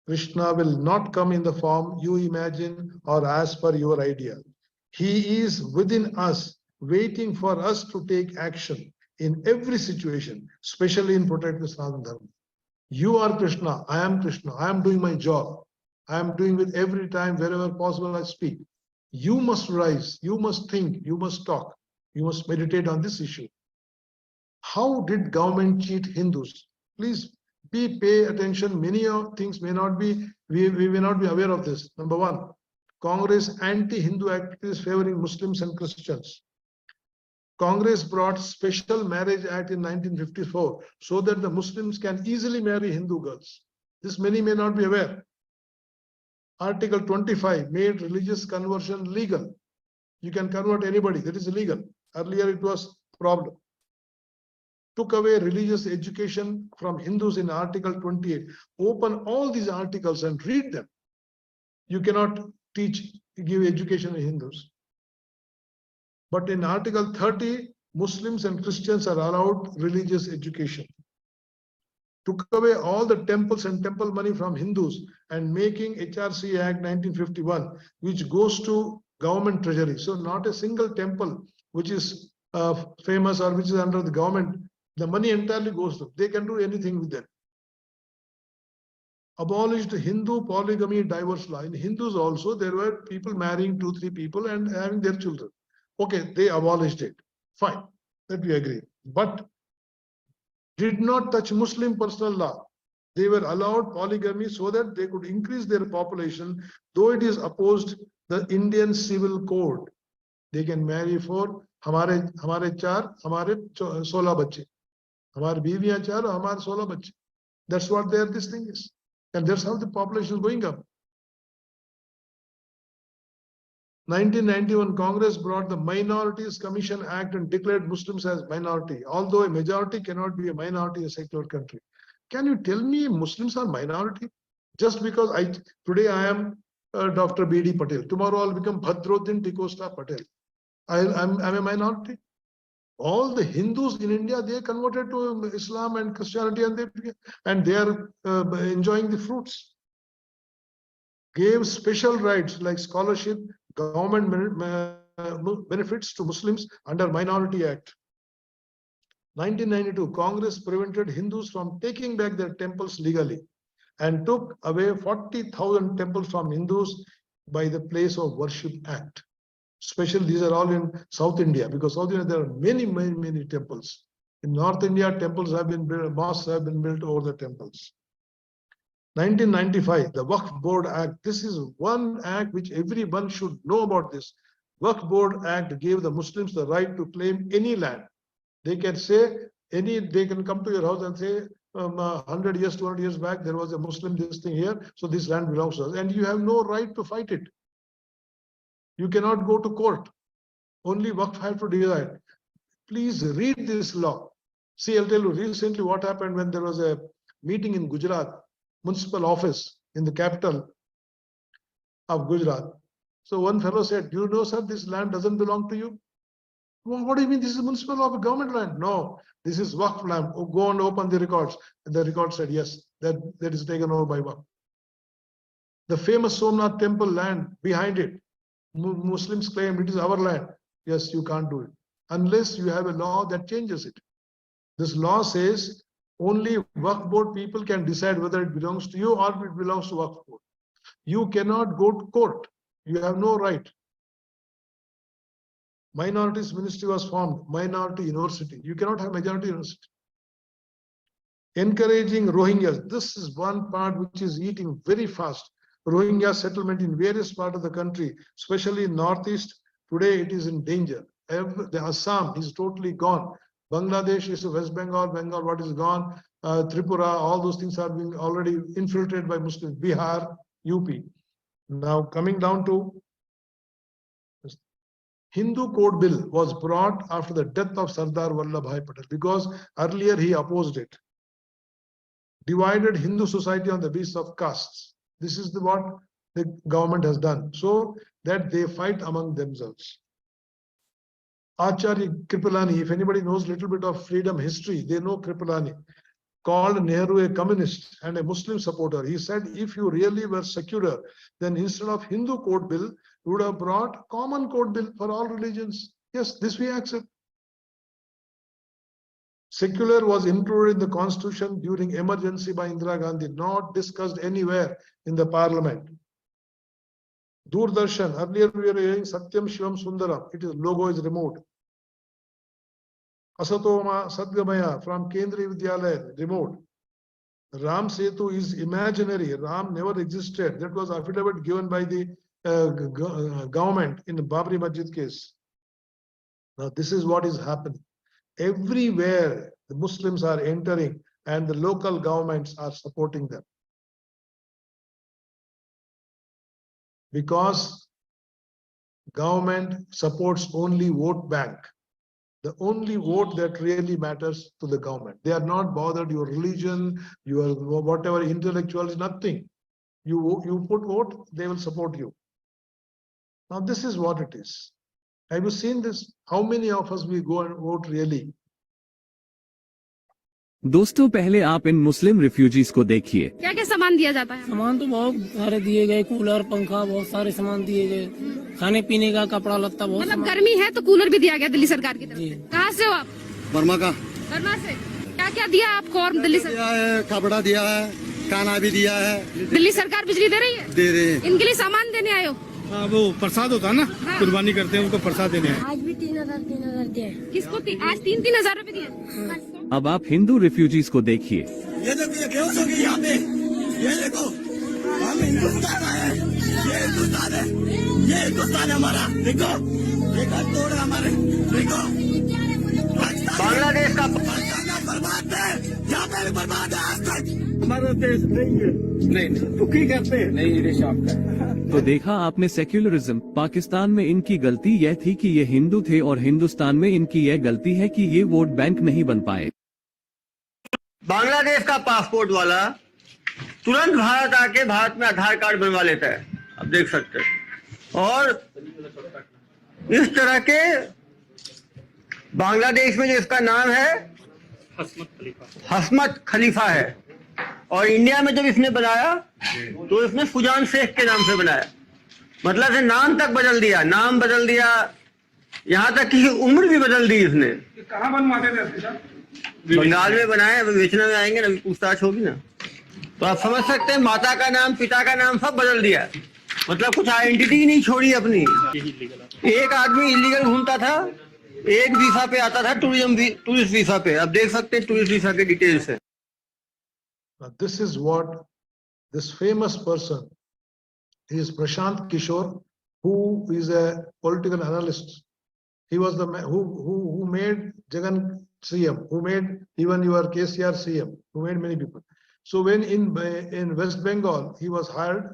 Krishna will not come in the form you imagine or as per your idea. He is within us, waiting for us to take action in every situation, especially in protecting the Sanatana Dharma. You are Krishna, I am Krishna, I am doing my job. I am doing it every time, wherever possible I speak. You must rise, you must think, you must talk, you must meditate on this issue. How did government cheat Hindus? Please pay attention. Many things may not be, we may not be aware of this. Number one, Congress anti-Hindu activities favoring Muslims and Christians. Congress brought Special Marriage Act in 1954 so that the Muslims can easily marry Hindu girls. This many may not be aware. Article 25 made religious conversion legal. You can convert anybody, that is illegal. Earlier it was a problem. Took away religious education from Hindus in Article 28. Open all these articles and read them. You cannot give education to Hindus. But in Article 30, Muslims and Christians are allowed religious education. Took away all the temples and temple money from Hindus and making HRC Act 1951, which goes to government treasury. So not a single temple which is famous or which is under the government, the money entirely goes to them. They can do anything with them. abolished Hindu polygamy divorce law. In Hindus also, there were people marrying 2-3 people and having their children. Okay, they abolished it. Fine, that we agree. But did not touch Muslim personal law. They were allowed polygamy so that they could increase their population, though it is opposed the Indian Civil Code. They can marry for हमारे 4, हमारे 16 बच्चे, हमारी बीवियां 4, हमारे 16 बच्चे. That's what this thing is, and that's how the population is going up. 1991 Congress brought the Minorities Commission Act and declared Muslims as minority, although a majority cannot be a minority in a secular country. Can you tell me Muslims are minority? Just because today I am Dr. B.D. Patel, tomorrow I'll become Bhadrodin Ticosta Patel. I'm a minority. All the Hindus in India, they converted to Islam and Christianity, and they are enjoying the fruits. Gave special rights like scholarship, government benefits to Muslims under Minority Act. 1992, Congress prevented Hindus from taking back their temples legally and took away 40,000 temples from Hindus by the Place of Worship Act. Especially these are all in South India, because South India there are many temples. In North India, temples have been built, mosques have been built over the temples. 1995, the Waqf Board Act. This is one act which everyone should know about this. Waqf Board Act gave the Muslims the right to claim any land. They can say they can come to your house and say 100 years, 200 years back, there was a Muslim this thing here, so this land belongs to us. And you have no right to fight it. You cannot go to court. Only Waqf have to decide. Please read this law. See, I'll tell you recently what happened when there was a meeting in Gujarat, municipal office in the capital of Gujarat. So one fellow said, do you know, sir, this land doesn't belong to you? Well, what do you mean? This is municipal of a government land? No, this is Waqf land. Oh, go and open the records. And the record said, yes, that is taken over by Waqf. The famous Somnath temple land behind it, Muslims claim it is our land. Yes, you can't do it unless you have a law that changes it. This law says only Waqf Board people can decide whether it belongs to you or it belongs to Waqf Board. You cannot go to court. You have no right. Minorities Ministry was formed, Minority University. You cannot have majority university. Encouraging Rohingyas. This is one part which is eating very fast. Rohingya settlement in various parts of the country, especially in Northeast. Today it is in danger. The Assam is totally gone. Bangladesh is West Bengal, what is gone. Tripura, all those things are being already infiltrated by Muslims. Bihar, UP. Now coming down to Hindu Code Bill was brought after the death of Sardar Vallabhbhai Patel because earlier he opposed it. Divided Hindu society on the basis of castes. This is what the government has done so that they fight among themselves. Acharya Kripalani, if anybody knows a little bit of freedom history, they know Kripalani, called Nehru a communist and a Muslim supporter. He said, if you really were secular, then instead of Hindu Code Bill, you would have brought common code bill for all religions. Yes, this we accept. Secular was included in the constitution during emergency by Indira Gandhi, not discussed anywhere in the parliament. Doordarshan, earlier we were hearing Satyam Shivam Sundaram, its logo is removed. Asatoma Sadgamaya from Kendriya Vidyalaya, removed. Ram Setu is imaginary. Ram never existed. That was affidavit given by the government in the Babri Masjid case. Now this is what is happening. Everywhere the Muslims are entering and the local governments are supporting them. Because government supports only vote bank. The only vote that really matters to the government. They are not bothered your religion, your whatever intellectual, nothing. You put vote, they will support you. Now this is what it is. Have you seen this? How many of us we go and vote really? दोस्तों पहले आप इन मुस्लिम refugees को देखिए। क्या क्या सामान दिया जाता है? सामान तो बहुत सारे दिए गए, कूलर, पंखा, बहुत सारे सामान दिए गए, खाने पीने का, कपड़ा लत्ता, बहुत मतलब गर्मी है तो कूलर भी दिया गया दिल्ली सरकार की तरफ से। कहाँ से हो आप? बर्मा का। बर्मा से। क्या क्या दिया आपको और दिल्ली सरकार? कपड़ा दिया है, खाना भी दिया है। दिल्ली सरकार बिजली दे रही है? दे रहे हैं। इनके लिए सामान देने आए हो? हाँ, वो प्रसाद होता है ना, कुर्बानी करते हैं, उनको प्रसाद देने हैं। आज भी 3,000 दिए। किसको आज 3,000 रुपए दिए? अब आप हिंदू रिफ्यूजीज को देखिए। ये देखो ये बेहोश हो गई यहाँ पे, ये देखो हम हिंदुस्तान आए हैं, ये हिंदुस्तान है, ये हिंदुस्तान है हमारा। देखो ये घर तोड़ है हमारे, देखो बांग्लादेश का बर्बाद है, यहाँ पे भी बर्बाद है आज तक। हमारा देश नहीं है, नहीं दुखी करते हैं, नहीं देश आपका। तो देखा आपने सेक्युलरिज्म। पाकिस्तान में इनकी गलती यह थी कि ये हिंदू थे और हिंदुस्तान में इनकी यह गलती है कि ये वोट बैंक नहीं बन पाए। बांग्लादेश का पासपोर्ट वाला तुरंत भारत आके भारत में आधार कार्ड बनवा लेता है, आप देख सकते हैं। और इस तरह के बांग्लादेश में जो इसका नाम है हसमत खलीफा है, और इंडिया में जब इसने बनाया तो इसने फुजान शेख के नाम से बनाया, मतलब से नाम तक बदल दिया, नाम बदल दिया, यहाँ तक कि उम्र भी बदल दी इसने। कहाँ बनवाते थे? बंगाल में बनाए, अभी बेचने में आएंगे ना, अभी पूछताछ होगी ना, तो आप समझ सकते हैं माता का नाम पिता का नाम सब बदल दिया, मतलब कुछ आइडेंटिटी ही नहीं छोड़ी अपनी। एक आदमी इलीगल घूमता था, एक वीसा पे आता था, टूरिस्ट वीसा पे। अब देख सकते हैं टूरिस्ट वीसा के डिटेल्स है। This is what this famous person is, Prashant Kishore, who is a political analyst. He was the man who made Jagan CM, who made even your KCR CM, who made many people. So when in West Bengal he was hired,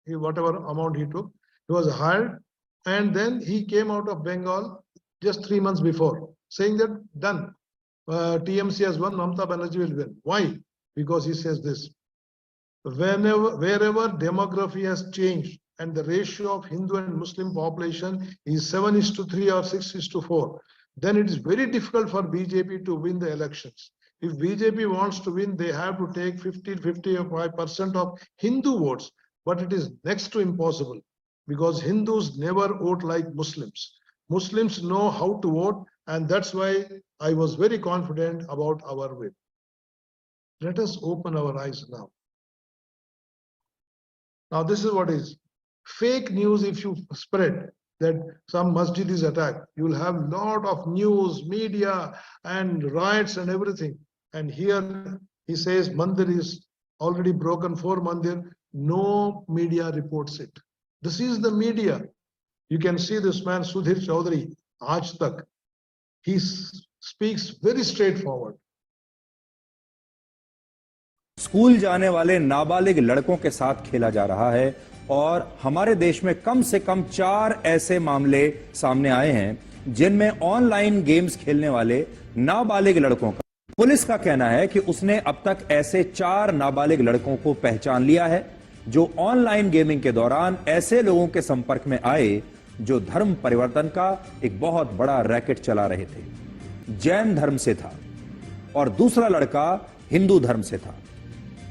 whatever amount he took, he was hired, and then he came out of Bengal just 3 months before, saying that done, TMC has won, Mamata Banerjee will win. Why? Because he says this: wherever demography has changed and the ratio of Hindu and Muslim population is 7:3 or 6:4, then it is very difficult for BJP to win the elections. If BJP wants to win, they have to take 50-55% of Hindu votes, but it is next to impossible, because Hindus never vote like Muslims. Muslims know how to vote, and that's why I was very confident about our win. Let us open our eyes now. Now this is what is fake news. If you spread that some masjid is attacked, you will have lot of news, media and riots and everything. And here he says mandir is already broken, 4 mandir, no media reports it. This is the media. You can see this man Sudhir Chaudhary, Aaj Tak. He speaks very straightforward. School जाने वाले नाबालिग लड़कों के साथ खेला जा रहा है, और हमारे देश में कम से कम 4 ऐसे मामले सामने आए हैं जिनमें ऑनलाइन गेम्स खेलने वाले नाबालिग लड़कों का। पुलिस का कहना है कि उसने अब तक ऐसे 4 नाबालिग लड़कों को पहचान लिया है जो ऑनलाइन गेमिंग के दौरान ऐसे लोगों के संपर्क में आए जो धर्म परिवर्तन का एक बहुत बड़ा रैकेट चला रहे थे। जैन धर्म से था और दूसरा लड़का हिंदू धर्म से था।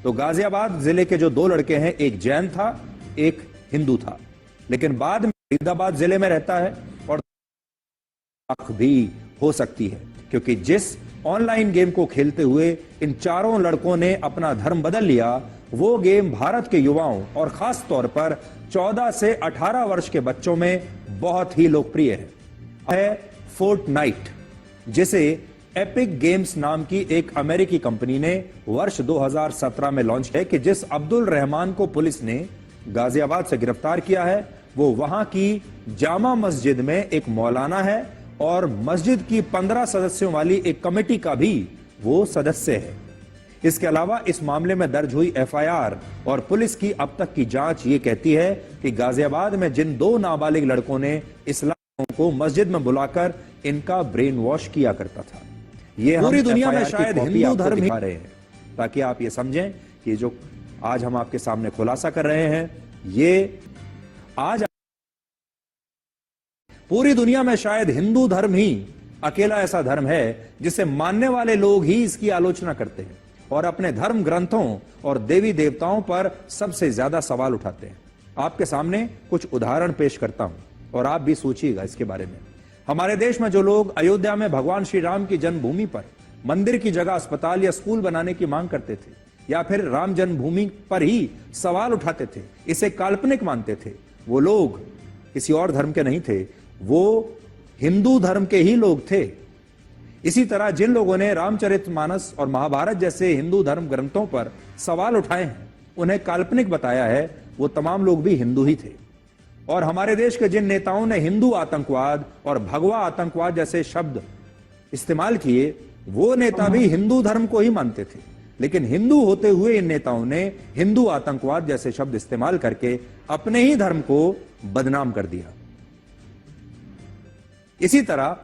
तो गाजियाबाद जिले के जो 2 लड़के हैं, एक जैन था, एक हिंदू था, लेकिन बाद में फरीदाबाद जिले में रहता है और भी हो सकती है, क्योंकि जिस ऑनलाइन गेम को खेलते हुए इन चारों लड़कों ने अपना धर्म बदल लिया, वो गेम भारत के युवाओं और खास तौर पर 14 से 18 वर्ष के बच्चों में बहुत ही लोकप्रिय है फोर्टनाइट, जिसे एपिक गेम्स नाम की एक अमेरिकी कंपनी ने वर्ष 2017 में लॉन्च है, कि जिस अब्दुल रहमान को पुलिस ने गाजियाबाद से गिरफ्तार किया है, वो वहां की जामा मस्जिद में एक मौलाना है और मस्जिद की 15 सदस्यों वाली एक कमेटी का भी वो सदस्य है। इसके अलावा इस मामले में दर्ज हुई FIR और पुलिस की अब तक की जांच ये कहती है कि गाजियाबाद में जिन 2 नाबालिग लड़कों ने इस्लाम को मस्जिद में बुलाकर इनका ब्रेन वॉश किया करता था। ये पूरी दुनिया में शायद हिंदू धर्म दिखा रहे हैं, ताकि आप ये समझें कि जो आज हम आपके सामने खुलासा कर रहे हैं, ये आज पूरी दुनिया में शायद हिंदू धर्म ही अकेला ऐसा धर्म है जिसे मानने वाले लोग ही इसकी आलोचना करते हैं और अपने धर्म ग्रंथों और देवी देवताओं पर सबसे ज्यादा सवाल उठाते हैं। आपके सामने कुछ उदाहरण पेश करता हूं और आप भी सोचिएगा इसके बारे में। हमारे देश में जो लोग अयोध्या में भगवान श्री राम की जन्मभूमि पर मंदिर की जगह अस्पताल या स्कूल बनाने की मांग करते थे, या फिर राम जन्मभूमि पर ही सवाल उठाते थे, इसे काल्पनिक मानते थे, वो लोग किसी और धर्म के नहीं थे, वो हिंदू धर्म के ही लोग थे। इसी तरह जिन लोगों ने रामचरितमानस और महाभारत जैसे हिंदू धर्म ग्रंथों पर सवाल उठाए हैं, उन्हें काल्पनिक बताया है, वो तमाम लोग भी हिंदू ही थे। और हमारे देश के जिन नेताओं ने हिंदू आतंकवाद और भगवा आतंकवाद जैसे शब्द इस्तेमाल किए, वो नेता भी हिंदू धर्म को ही मानते थे, लेकिन हिंदू होते हुए इन नेताओं ने हिंदू आतंकवाद जैसे शब्द इस्तेमाल करके अपने ही धर्म को बदनाम कर दिया। इसी तरह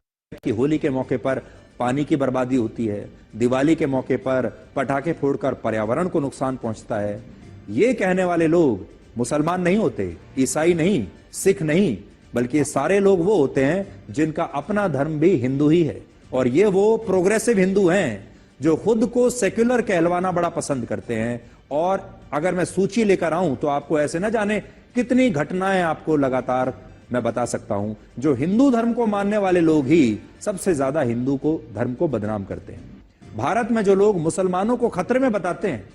कि होली के मौके पर पानी की बर्बादी होती है, दिवाली के मौके पर पटाखे फोड़कर पर्यावरण को नुकसान पहुंचता है, ये कहने वाले लोग मुसलमान नहीं होते, ईसाई नहीं, सिख नहीं, बल्कि ये सारे लोग वो होते हैं जिनका अपना धर्म भी हिंदू ही है। और ये वो प्रोग्रेसिव हिंदू हैं जो खुद को सेक्युलर कहलवाना बड़ा पसंद करते हैं। और अगर मैं सूची लेकर आऊं तो आपको ऐसे न जाने कितनी घटनाएं आपको लगातार मैं बता सकता हूं, जो हिंदू धर्म को मानने वाले लोग ही सबसे ज्यादा हिंदू को धर्म को बदनाम करते हैं। भारत में जो लोग मुसलमानों को खतरे में बताते हैं,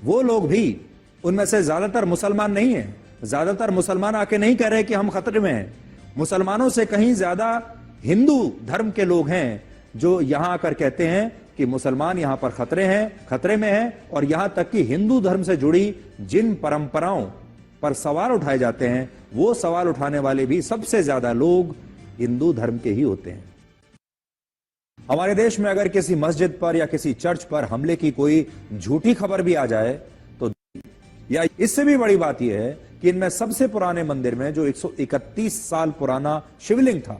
वो लोग भी उनमें से ज्यादातर मुसलमान नहीं है। ज्यादातर मुसलमान आके नहीं कह रहे कि हम खतरे में हैं। मुसलमानों से कहीं ज्यादा हिंदू धर्म के लोग हैं जो यहां आकर कहते हैं कि मुसलमान यहां पर खतरे में हैं। और यहां तक कि हिंदू धर्म से जुड़ी जिन परंपराओं पर सवाल उठाए जाते हैं, वो सवाल उठाने वाले भी सबसे ज्यादा लोग हिंदू धर्म के ही होते हैं। हमारे देश में अगर किसी मस्जिद पर या किसी चर्च पर हमले की कोई झूठी खबर भी आ जाए तो, या इससे भी बड़ी बात यह है कि इनमें सबसे पुराने मंदिर में जो 131 साल पुराना शिवलिंग था,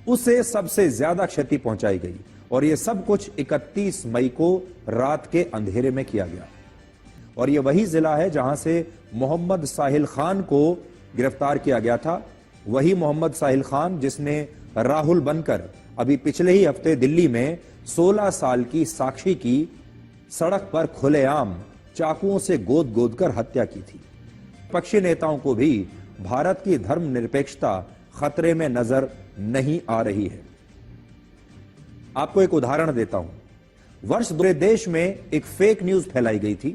उसे सबसे ज्यादा क्षति पहुंचाई गई। और यह सब कुछ 31 मई को रात के अंधेरे में किया गया। और यह वही जिला है जहां से मोहम्मद साहिल खान को गिरफ्तार किया गया था। वही मोहम्मद साहिल खान जिसने राहुल बनकर अभी पिछले ही हफ्ते दिल्ली में 16 साल की साक्षी की सड़क पर खुलेआम चाकुओं से गोद गोद कर हत्या की थी। पक्षी नेताओं को भी भारत की धर्मनिरपेक्षता खतरे में नजर नहीं आ रही है। आपको एक उदाहरण देता हूं। वर्ष पूरे देश में एक फेक न्यूज फैलाई गई थी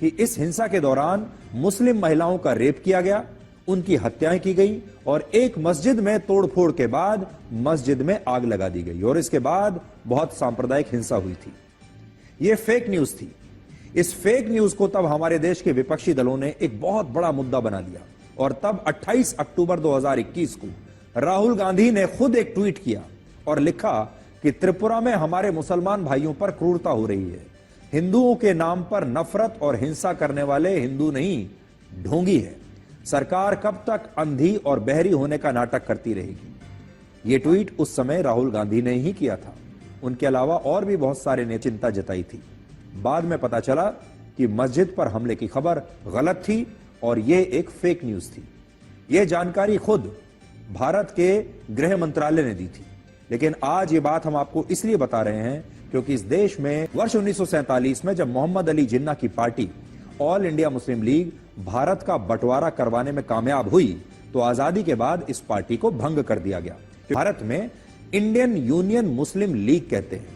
कि इस हिंसा के दौरान मुस्लिम महिलाओं का रेप किया गया, उनकी हत्याएं की गई और एक मस्जिद में तोड़फोड़ के बाद मस्जिद में आग लगा दी गई और इसके बाद बहुत सांप्रदायिक हिंसा हुई थी। यह फेक न्यूज थी। इस फेक न्यूज को तब हमारे देश के विपक्षी दलों ने एक बहुत बड़ा मुद्दा बना लिया और तब 28 अक्टूबर 2021 को राहुल गांधी ने खुद एक ट्वीट किया और लिखा कि त्रिपुरा में हमारे मुसलमान भाइयों पर क्रूरता हो रही है। हिंदुओं के नाम पर नफरत और हिंसा करने वाले हिंदू नहीं, ढोंगी है। सरकार कब तक अंधी और बहरी होने का नाटक करती रहेगी। यह ट्वीट उस समय राहुल गांधी ने ही किया था। उनके अलावा और भी बहुत सारे ने चिंता जताई थी। बाद में पता चला कि मस्जिद पर हमले की खबर गलत थी और यह एक फेक न्यूज थी। यह जानकारी खुद भारत के गृह मंत्रालय ने दी थी। लेकिन आज ये बात हम आपको इसलिए बता रहे हैं क्योंकि इस देश में वर्ष 1947 में जब मोहम्मद अली जिन्ना की party all India Muslim league Bharat का बंटवारा करवाने में कामयाब हुई तो आजादी के बाद इस पार्टी को भंग कर दिया गया। भारत में इंडियन यूनियन मुस्लिम लीग कहते हैं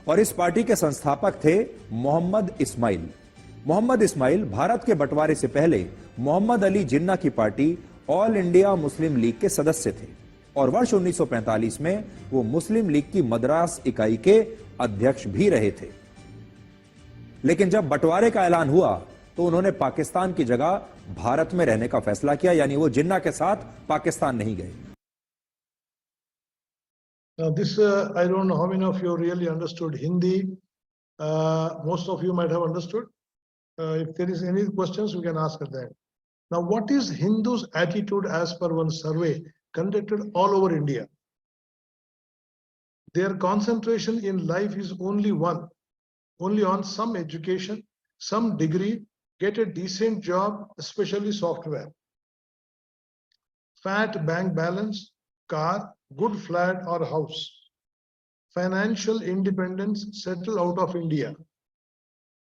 और इस पार्टी के संस्थापक थे मोहम्मद इस्माइल। मोहम्मद इस्माइल भारत के बंटवारे से पहले मोहम्मद अली जिन्ना की party all India Muslim league के सदस्य थे और वर्ष 1945 में वो मुस्लिम लीग की मद्रास इकाई के अध्यक्ष भी रहे थे। लेकिन जब बंटवारे का ऐलान हुआ तो उन्होंने पाकिस्तान की जगह भारत में रहने का फैसला किया, यानी वो जिन्ना के साथ पाकिस्तान नहीं गए। Now this, I don't know how many of you really understood Hindi. Most of you might have understood. If there is any questions, we can ask at that. Now, what is Hindus' attitude as per one survey conducted all over India? Their concentration in life is only on some education, some degree, get a decent job, especially software. Fat bank balance, car, good flat or house. Financial independence, settle out of India.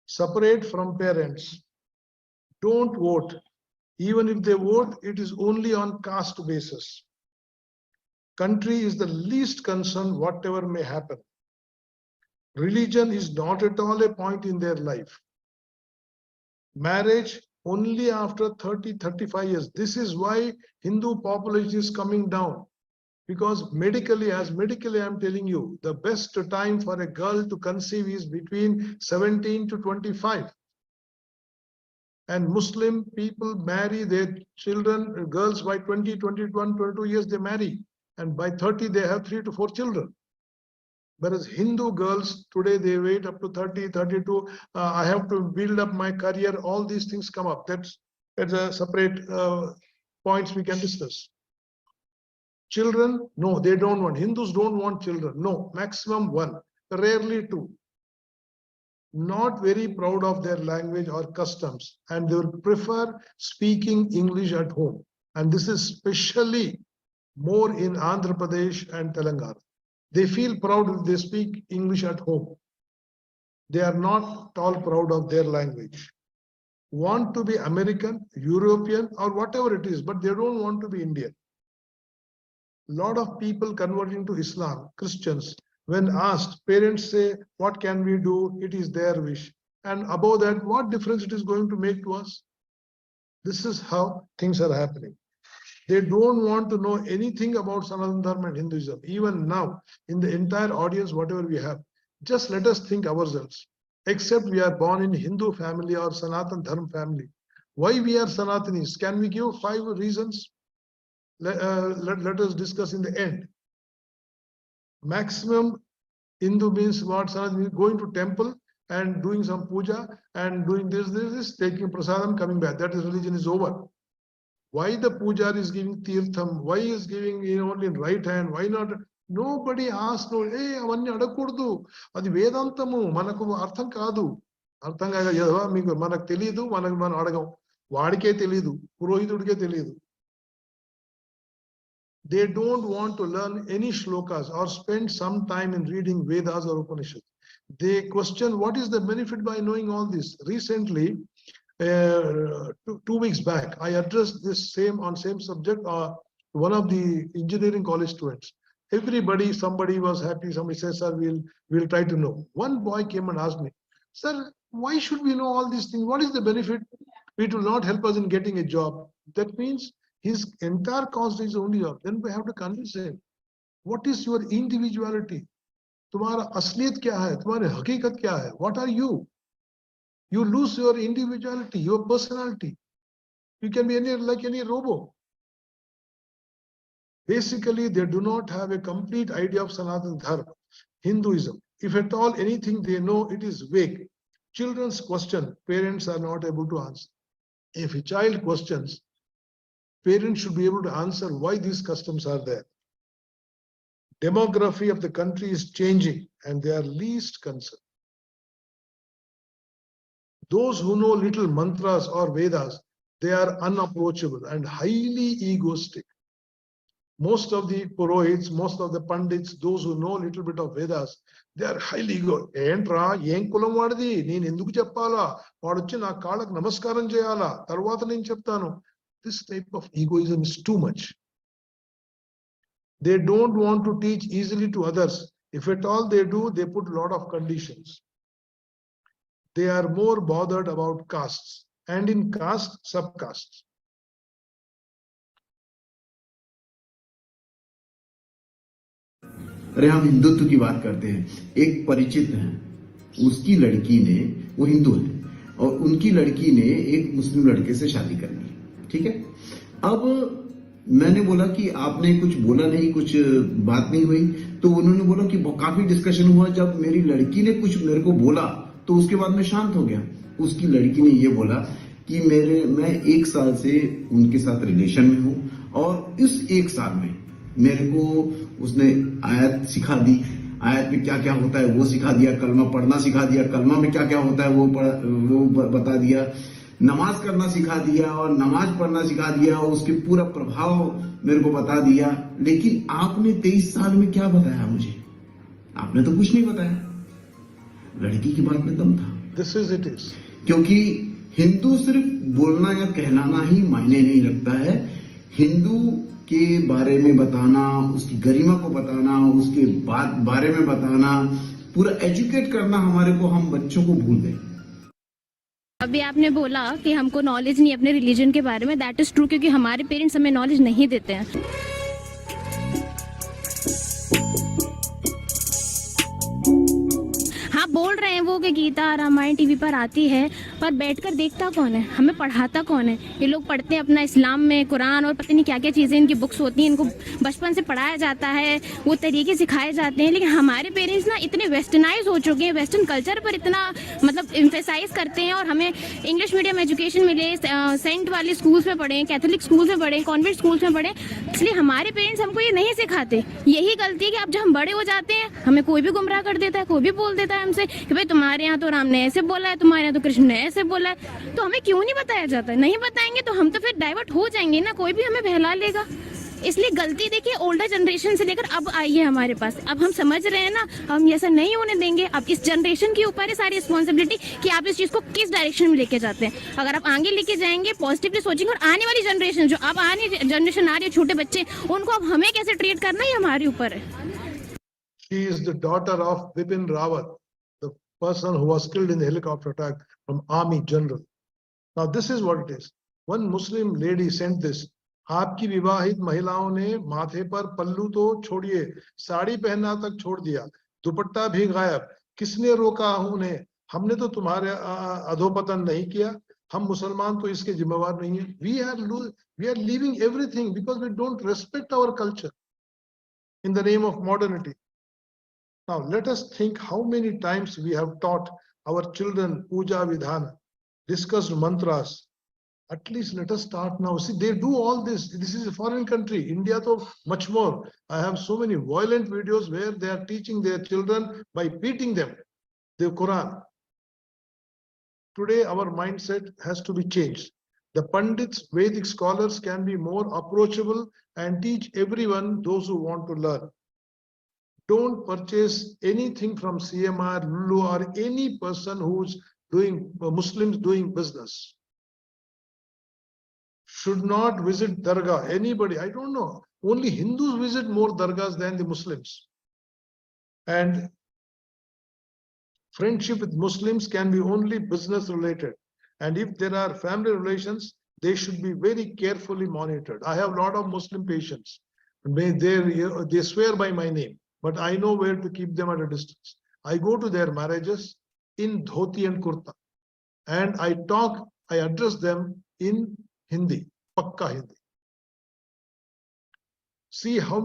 Separate from parents. Don't vote. Even if they vote, it is only on caste basis. Country is the least concern whatever may happen. Religion is not at all a point in their life. Marriage only after 30-35 years. This is why Hindu population is coming down. Because medically I'm telling you, the best time for a girl to conceive is between 17 to 25. And Muslim people marry their children, girls by 20, 21, 22 years they marry. And by 30 they have 3 to 4 children. Whereas Hindu girls today they wait up to 30, 32. I have to build up my career. All these things come up. That's a separate points we can discuss. Children, no, they don't want. Hindus don't want children. No, maximum 1, rarely 2. Not very proud of their language or customs, and they will prefer speaking English at home. And this is especially more in Andhra Pradesh and Telangana. They feel proud if they speak English at home. They are not at all proud of their language. Want to be American, European, or whatever it is, but they don't want to be Indian. Lot of people converting to Islam, Christians, when asked, parents say, what can we do? It is their wish. And above that, what difference it is going to make to us? This is how things are happening. They don't want to know anything about Sanaatana Dharma and Hinduism. Even now, in the entire audience, whatever we have, just let us think ourselves. Except we are born in Hindu family or Sanaatana Dharma family. Why we are Sanatanis? Can we give 5 reasons? Let us discuss in the end. Maximum Hindu means what? Sanatana, going to temple and doing some puja and doing this, taking prasadam, coming back. That is, religion is over. Why the puja is giving tirtham? Why is giving only in right hand? Why not? Nobody asks, no, hey, avanni adakurdu. Adi Vedantamu, manaku artham kaadu. Artham kaga yadava, meeku manak telidu, manak man adagam. Vadike telidu, purohituduke telidu. They don't want to learn any shlokas or spend some time in reading Vedas or Upanishads. They question what is the benefit by knowing all this. Recently, 2 weeks back, I addressed this same subject. One of the engineering college students. Somebody was happy. Somebody says, sir, we'll try to know. One boy came and asked me, sir, why should we know all these things? What is the benefit? It will not help us in getting a job. That means his entire cost is only job. Then we have to convince him. What is your individuality? Tumhara asliyat kya hai? Tumhare hakikat kya hai? What are you? You lose your individuality, your personality. You can be like any robot. Basically, they do not have a complete idea of Sanaatana Dharma, Hinduism. If at all anything they know, it is vague. Children's question, parents are not able to answer. If a child questions, parents should be able to answer why these customs are there. Demography of the country is changing and they are least concerned. Those who know little mantras or Vedas, they are unapproachable and highly egoistic. Most of the Purohits, most of the Pandits, those who know a little bit of Vedas, they are highly ego. Entra, yen kulam vadidi, neen enduku cheppala, vadochi na kaalak namaskaram cheyala, tarvata nenu cheptanu. This type of egoism is too much. They don't want to teach easily to others. If at all they do, they put a lot of conditions. They are more bothered about castes, and in caste, subcastes. अरे हम हिंदुत्व की बात करते हैं, एक परिचित है, उसकी लड़की ने, वो हिंदू है और उनकी लड़की ने एक मुस्लिम लड़के से शादी करनी है, ठीक है। अब मैंने बोला कि आपने कुछ बोला नहीं, कुछ बात नहीं हुई, तो उन्होंने बोला कि काफी डिस्कशन हुआ। जब मेरी लड़की ने कुछ मेरे को बोला तो उसके बाद मैं शांत हो गया। उसकी लड़की ने ये बोला कि मैं 1 साल से उनके साथ रिलेशन में हूं और इस 1 साल में मेरे को उसने आयत सिखा दी, आयत में क्या क्या होता है वो सिखा दिया, कलमा पढ़ना सिखा दिया, कलमा में क्या क्या होता है वो बता दिया, नमाज करना सिखा दिया और नमाज पढ़ना सिखा दिया और उसके पूरा प्रभाव मेरे को बता दिया। लेकिन आपने 23 साल में क्या बताया मुझे? आपने तो कुछ नहीं बताया। लड़की की बात में दम था। This is it is. क्योंकि हिंदू सिर्फ बोलना या कहलाना ही मायने नहीं रखता है। हिंदू के बारे में बताना, उसकी गरिमा को बताना, उसके बारे में बताना, पूरा एजुकेट करना हमारे को, हम बच्चों को भूल गए। अभी आपने बोला कि हमको नॉलेज नहीं अपने रिलीजन के बारे में, दैट इज ट्रू, क्योंकि हमारे पेरेंट्स हमें नॉलेज नहीं देते हैं। हाँ, बोल रहे हैं वो कि गीता रामायण टीवी पर आती है, पर बैठकर देखता कौन है, हमें पढ़ाता कौन है? ये लोग पढ़ते हैं अपना इस्लाम में कुरान और पता नहीं क्या क्या चीज़ें इनकी बुक्स होती हैं, इनको बचपन से पढ़ाया जाता है, वो तरीके सिखाए जाते हैं। लेकिन हमारे पेरेंट्स ना इतने वेस्टर्नाइज हो चुके हैं, वेस्टर्न कल्चर पर इतना मतलब एम्फेसाइज करते हैं, और हमें इंग्लिश मीडियम एजुकेशन मिले, सेंट वाले स्कूल्स में पढ़े, कैथोलिक स्कूल्स में पढ़े, कॉन्वेंट स्कूल्स में पढ़े, इसलिए हमारे पेरेंट्स हमको ये नहीं सिखाते। यही गलती है कि अब जब हम बड़े हो जाते हैं हमें कोई भी गुमराह कर देता है, कोई भी बोल देता है हमसे कि भाई तुम्हारे यहाँ तो राम ने ऐसे बोला है, तुम्हारे यहाँ तो कृष्ण ने ऐसे बोला है, तो हमें क्यों नहीं बताया जाता? नहीं बताएंगे तो हम तो फिर डाइवर्ट हो जाएंगे ना, कोई भी हमें बहला लेगा। इसलिए गलती देखिए ओल्डर जनरेशन से लेकर अब आई है हमारे पास, अब हम समझ रहे हैं ना, हम ऐसा नहीं होने देंगे। अब इस जनरेशन के ऊपर है सारी रिस्पॉन्सिबिलिटी कि आप इस चीज को किस डायरेक्शन में लेके जाते हैं। अगर आप आगे लेके जाएंगे, पॉजिटिवली सोचेंगे, और आने वाली जनरेशन जो अब आने जनरेशन आ रही है, छोटे बच्चे, उनको अब हमें कैसे ट्रीट करना है हमारे ऊपर है। She is the daughter of Bipin Rawat, the person who was killed in the helicopter attack from Army General. Now this is what it is. One Muslim lady sent this. आपकी विवाहित महिलाओं ने माथे पर पल्लू तो छोड़िए, साड़ी पहनना तक छोड़ दिया, दुपट्टा भी गायब। किसने रोका उन्हें? हमने तो तुम्हारे अधोपतन नहीं किया, हम मुसलमान तो इसके जिम्मेवार नहीं है। We are leaving everything because we don't respect our culture in the name of modernity. Now let us think how many times we have taught our children puja vidhana, discussed mantras. At least let us start now. See, they do all this. This is a foreign country. India though much more. I have so many violent videos where they are teaching their children by beating them the Quran. Today our mindset has to be changed. The Pandits, Vedic scholars can be more approachable and teach everyone, those who want to learn. Don't purchase anything from CMR, Lulu, or any person who's doing Muslims doing business. Should not visit dargah. Anybody, I don't know. Only Hindus visit more dargahs than the Muslims. And friendship with Muslims can be only business related. And if there are family relations, they should be very carefully monitored. I have a lot of Muslim patients. They swear by my name, but I know where to keep them at a distance. I go to their marriages in dhoti and kurta, and I address them in Hindi, Pakka Hindi. See how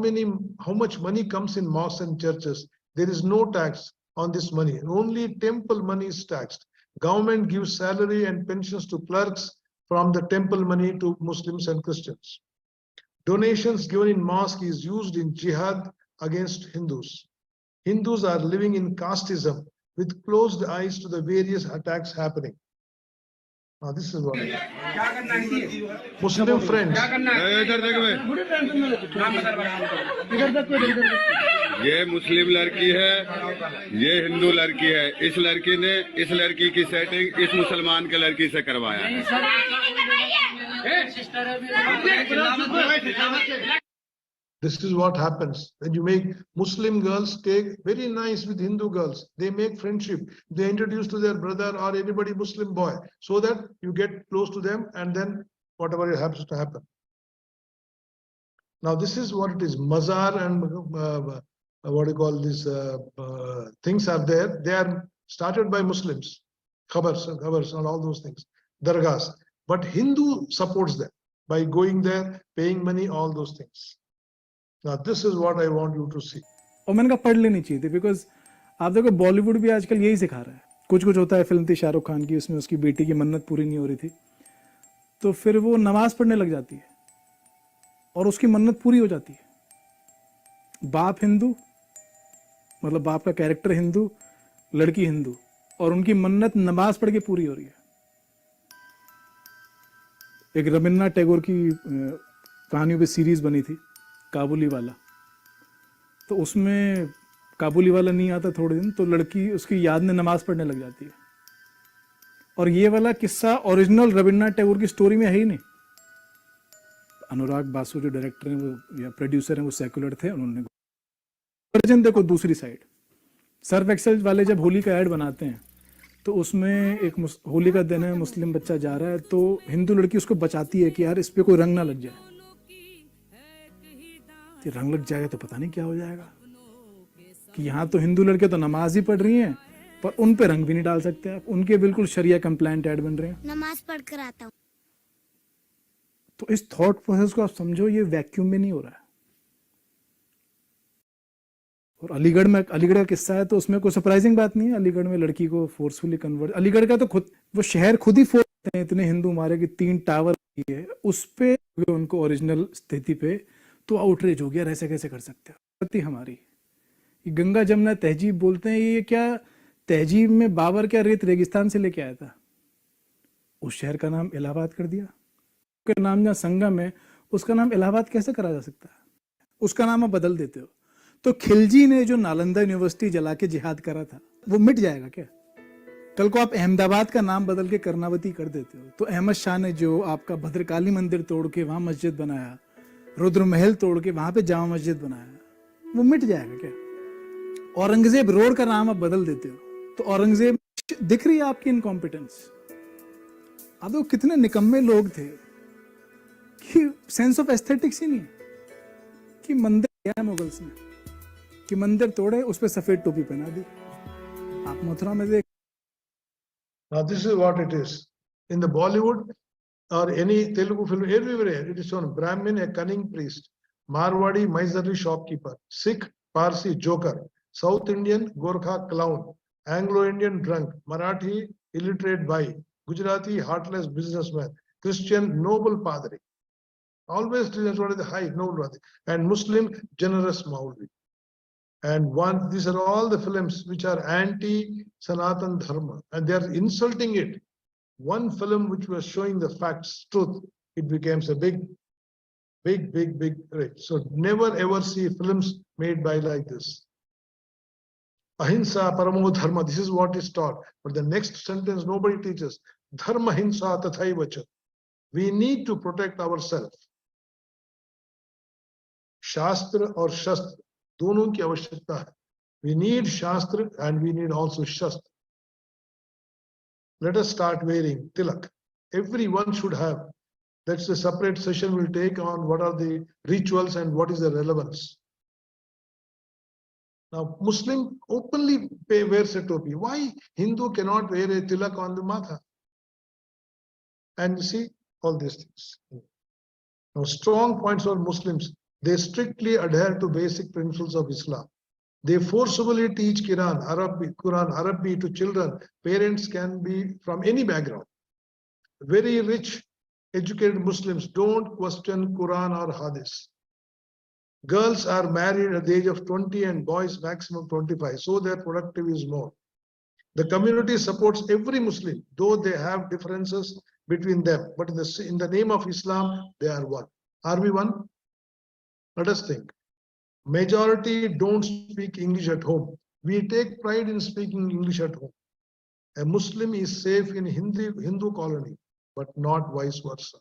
much money comes in mosques and churches. There is no tax on this money. Only temple money is taxed. Government gives salary and pensions to clerks from the temple money to Muslims and Christians. Donations given in mosque is used in jihad against Hindus. Hindus are living in casteism with closed eyes to the various attacks happening. Now this is what Muslim friends. ये मुस्लिम लड़की है, ये हिंदू लड़की है। इस लड़की ने इस लड़की की सेटिंग इस मुसलमान के लड़की से करवाया है। This is what happens when you make Muslim girls stay very nice with Hindu girls. They make friendship. They introduce to their brother or anybody Muslim boy so that you get close to them, and then whatever happens to happen. Now this is what it is. Mazar and what do you call this things are there. They are started by Muslims. Khabars and all those things. Dargahs. But Hindu supports them by going there, paying money, all those things. Now this is what I want you to see. और मैंने कहा पढ़ लेनी चाहिए थी, because आप देखो बॉलीवुड भी आजकल यही सिखा रहा है। कुछ होता है। फिल्म थी शाहरुख खान की, उसमें उसकी बेटी की मन्नत पूरी नहीं हो रही थी, तो फिर वो नमाज पढ़ने लग जाती है और उसकी मन्नत पूरी हो जाती है। बाप हिंदू, मतलब बाप का कैरेक्टर हिंदू, लड़की हिंदू, और उनकी मन्नत नमाज पढ़ के पूरी हो रही है। एक रविन्द्रनाथ टैगोर की कहानियों पे सीरीज बनी थी, काबुली वाला, तो उसमें काबुली वाला नहीं आता थोड़े दिन, तो लड़की उसकी याद में नमाज पढ़ने लग जाती है। और ये वाला किस्सा ओरिजिनल रविन्द्रनाथ टैगोर की स्टोरी में है ही नहीं। अनुराग बासु जो डायरेक्टर हैं वो या प्रोड्यूसर हैं वो सेक्युलर थे, उन्होंने वर्जन देखो। दूसरी साइड सर्फ एक्सेल वाले जब होली का ऐड बनाते हैं तो उसमें एक होली का दिन है, मुस्लिम बच्चा जा रहा है, तो हिंदू लड़की उसको बचाती है कि यार इस पे कोई रंग ना लग जाए, कि रंग लग जाएगा तो पता नहीं क्या हो जाएगा, कि यहाँ तो हिंदू लड़के तो नमाज ही पढ़ रही हैं पर उन पे रंग भी नहीं डाल सकते आप, उनके बिल्कुल शरिया कंप्लायंट ऐड बन रहे हैं। नमाज पढ़ कर आता हूँ। तो इस थॉट प्रोसेस को आप समझो, ये वैक्यूम में नहीं हो रहा है। और अलीगढ़ का किस्सा है, तो उसमें कोई सरप्राइजिंग बात नहीं है। अलीगढ़ में लड़की को फोर्सफुली कन्वर्ट, अलीगढ़ का तो खुद वो शहर खुद ही फोर्स करते हैं, इतने हिंदू मारे कि 3 टावर है उस पे उनको ओरिजिनल स्थिति पे, तो आउटरीच हो गया, ऐसे कैसे कर सकते हो। हमारी गंगा जमुना तहजीब बोलते हैं, ये क्या तहजीब में बाबर क्या रेत रेगिस्तान से लेके आया था, उस शहर का नाम इलाहाबाद कर दिया। उसका नाम जहाँ संगम है उसका नाम इलाहाबाद कैसे करा जा सकता है, उसका नाम आप बदल देते हो। तो खिलजी ने जो नालंदा यूनिवर्सिटी जला के जिहाद करा था वो मिट जाएगा क्या? कल को आप अहमदाबाद का नाम बदल के कर्नावती कर देते हो, तो अहमद शाह ने जो आपका भद्रकाली मंदिर तोड़ के वहां मस्जिद बनाया, रुद्र महल तोड़ के वहां पे जामा मस्जिद बनाया, वो मिट जाएगा क्या? औरंगजेब रोड का नाम आप बदल देते हो, तो औरंगजेब दिख रही है आपकी इनकॉम्पिटेंस। अब वो कितने निकम्मे लोग थे कि सेंस ऑफ एस्थेटिक्स ही नहीं, कि मंदिर क्या है मुगल्स ने, कि मंदिर तोड़े उस पे सफेद टोपी पहना दी। आप मथुरा में देख। Now this is what it is. In the Bollywood or any Telugu film, everywhere it is shown Brahmin, a cunning priest, Marwadi, miserly shopkeeper, Sikh, Parsi, joker, South Indian, Gorkha, clown, Anglo-Indian, drunk, Marathi, illiterate boy, Gujarati, heartless businessman, Christian, noble padri. Always that's what is the high, noble padri, and Muslim, generous Maulvi. And these are all the films which are anti-Sanaatana Dharma, and they are insulting it. One film which was showing the facts, truth, it becomes a big rage. So never ever see films made by like this. Ahimsa paramo dharma, this is what is taught. But the next sentence nobody teaches. Dharma hinsa tathaivacha. We need to protect ourselves. Shastra or Shastra, दोनों की आवश्यकता है. We need Shastra and we need also Shastra. Let us start wearing tilak. Everyone should have. That's a separate session we'll take on what are the rituals and what is the relevance. Now, Muslim openly wears a topi. Why Hindu cannot wear a tilak on the matha? And you see all these things. Now, strong points for Muslims. They strictly adhere to basic principles of Islam. They forcibly teach Quran Arabic to children. Parents can be from any background. Very rich, educated Muslims don't question Quran or Hadith. Girls are married at the age of 20 and boys maximum 25, so their productivity is more. The community supports every Muslim, though they have differences between them. But in the name of Islam, they are one. Are we one? Let us think. Majority don't speak English at home. We take pride in speaking English at home. A Muslim is safe in Hindu colony, but not vice versa.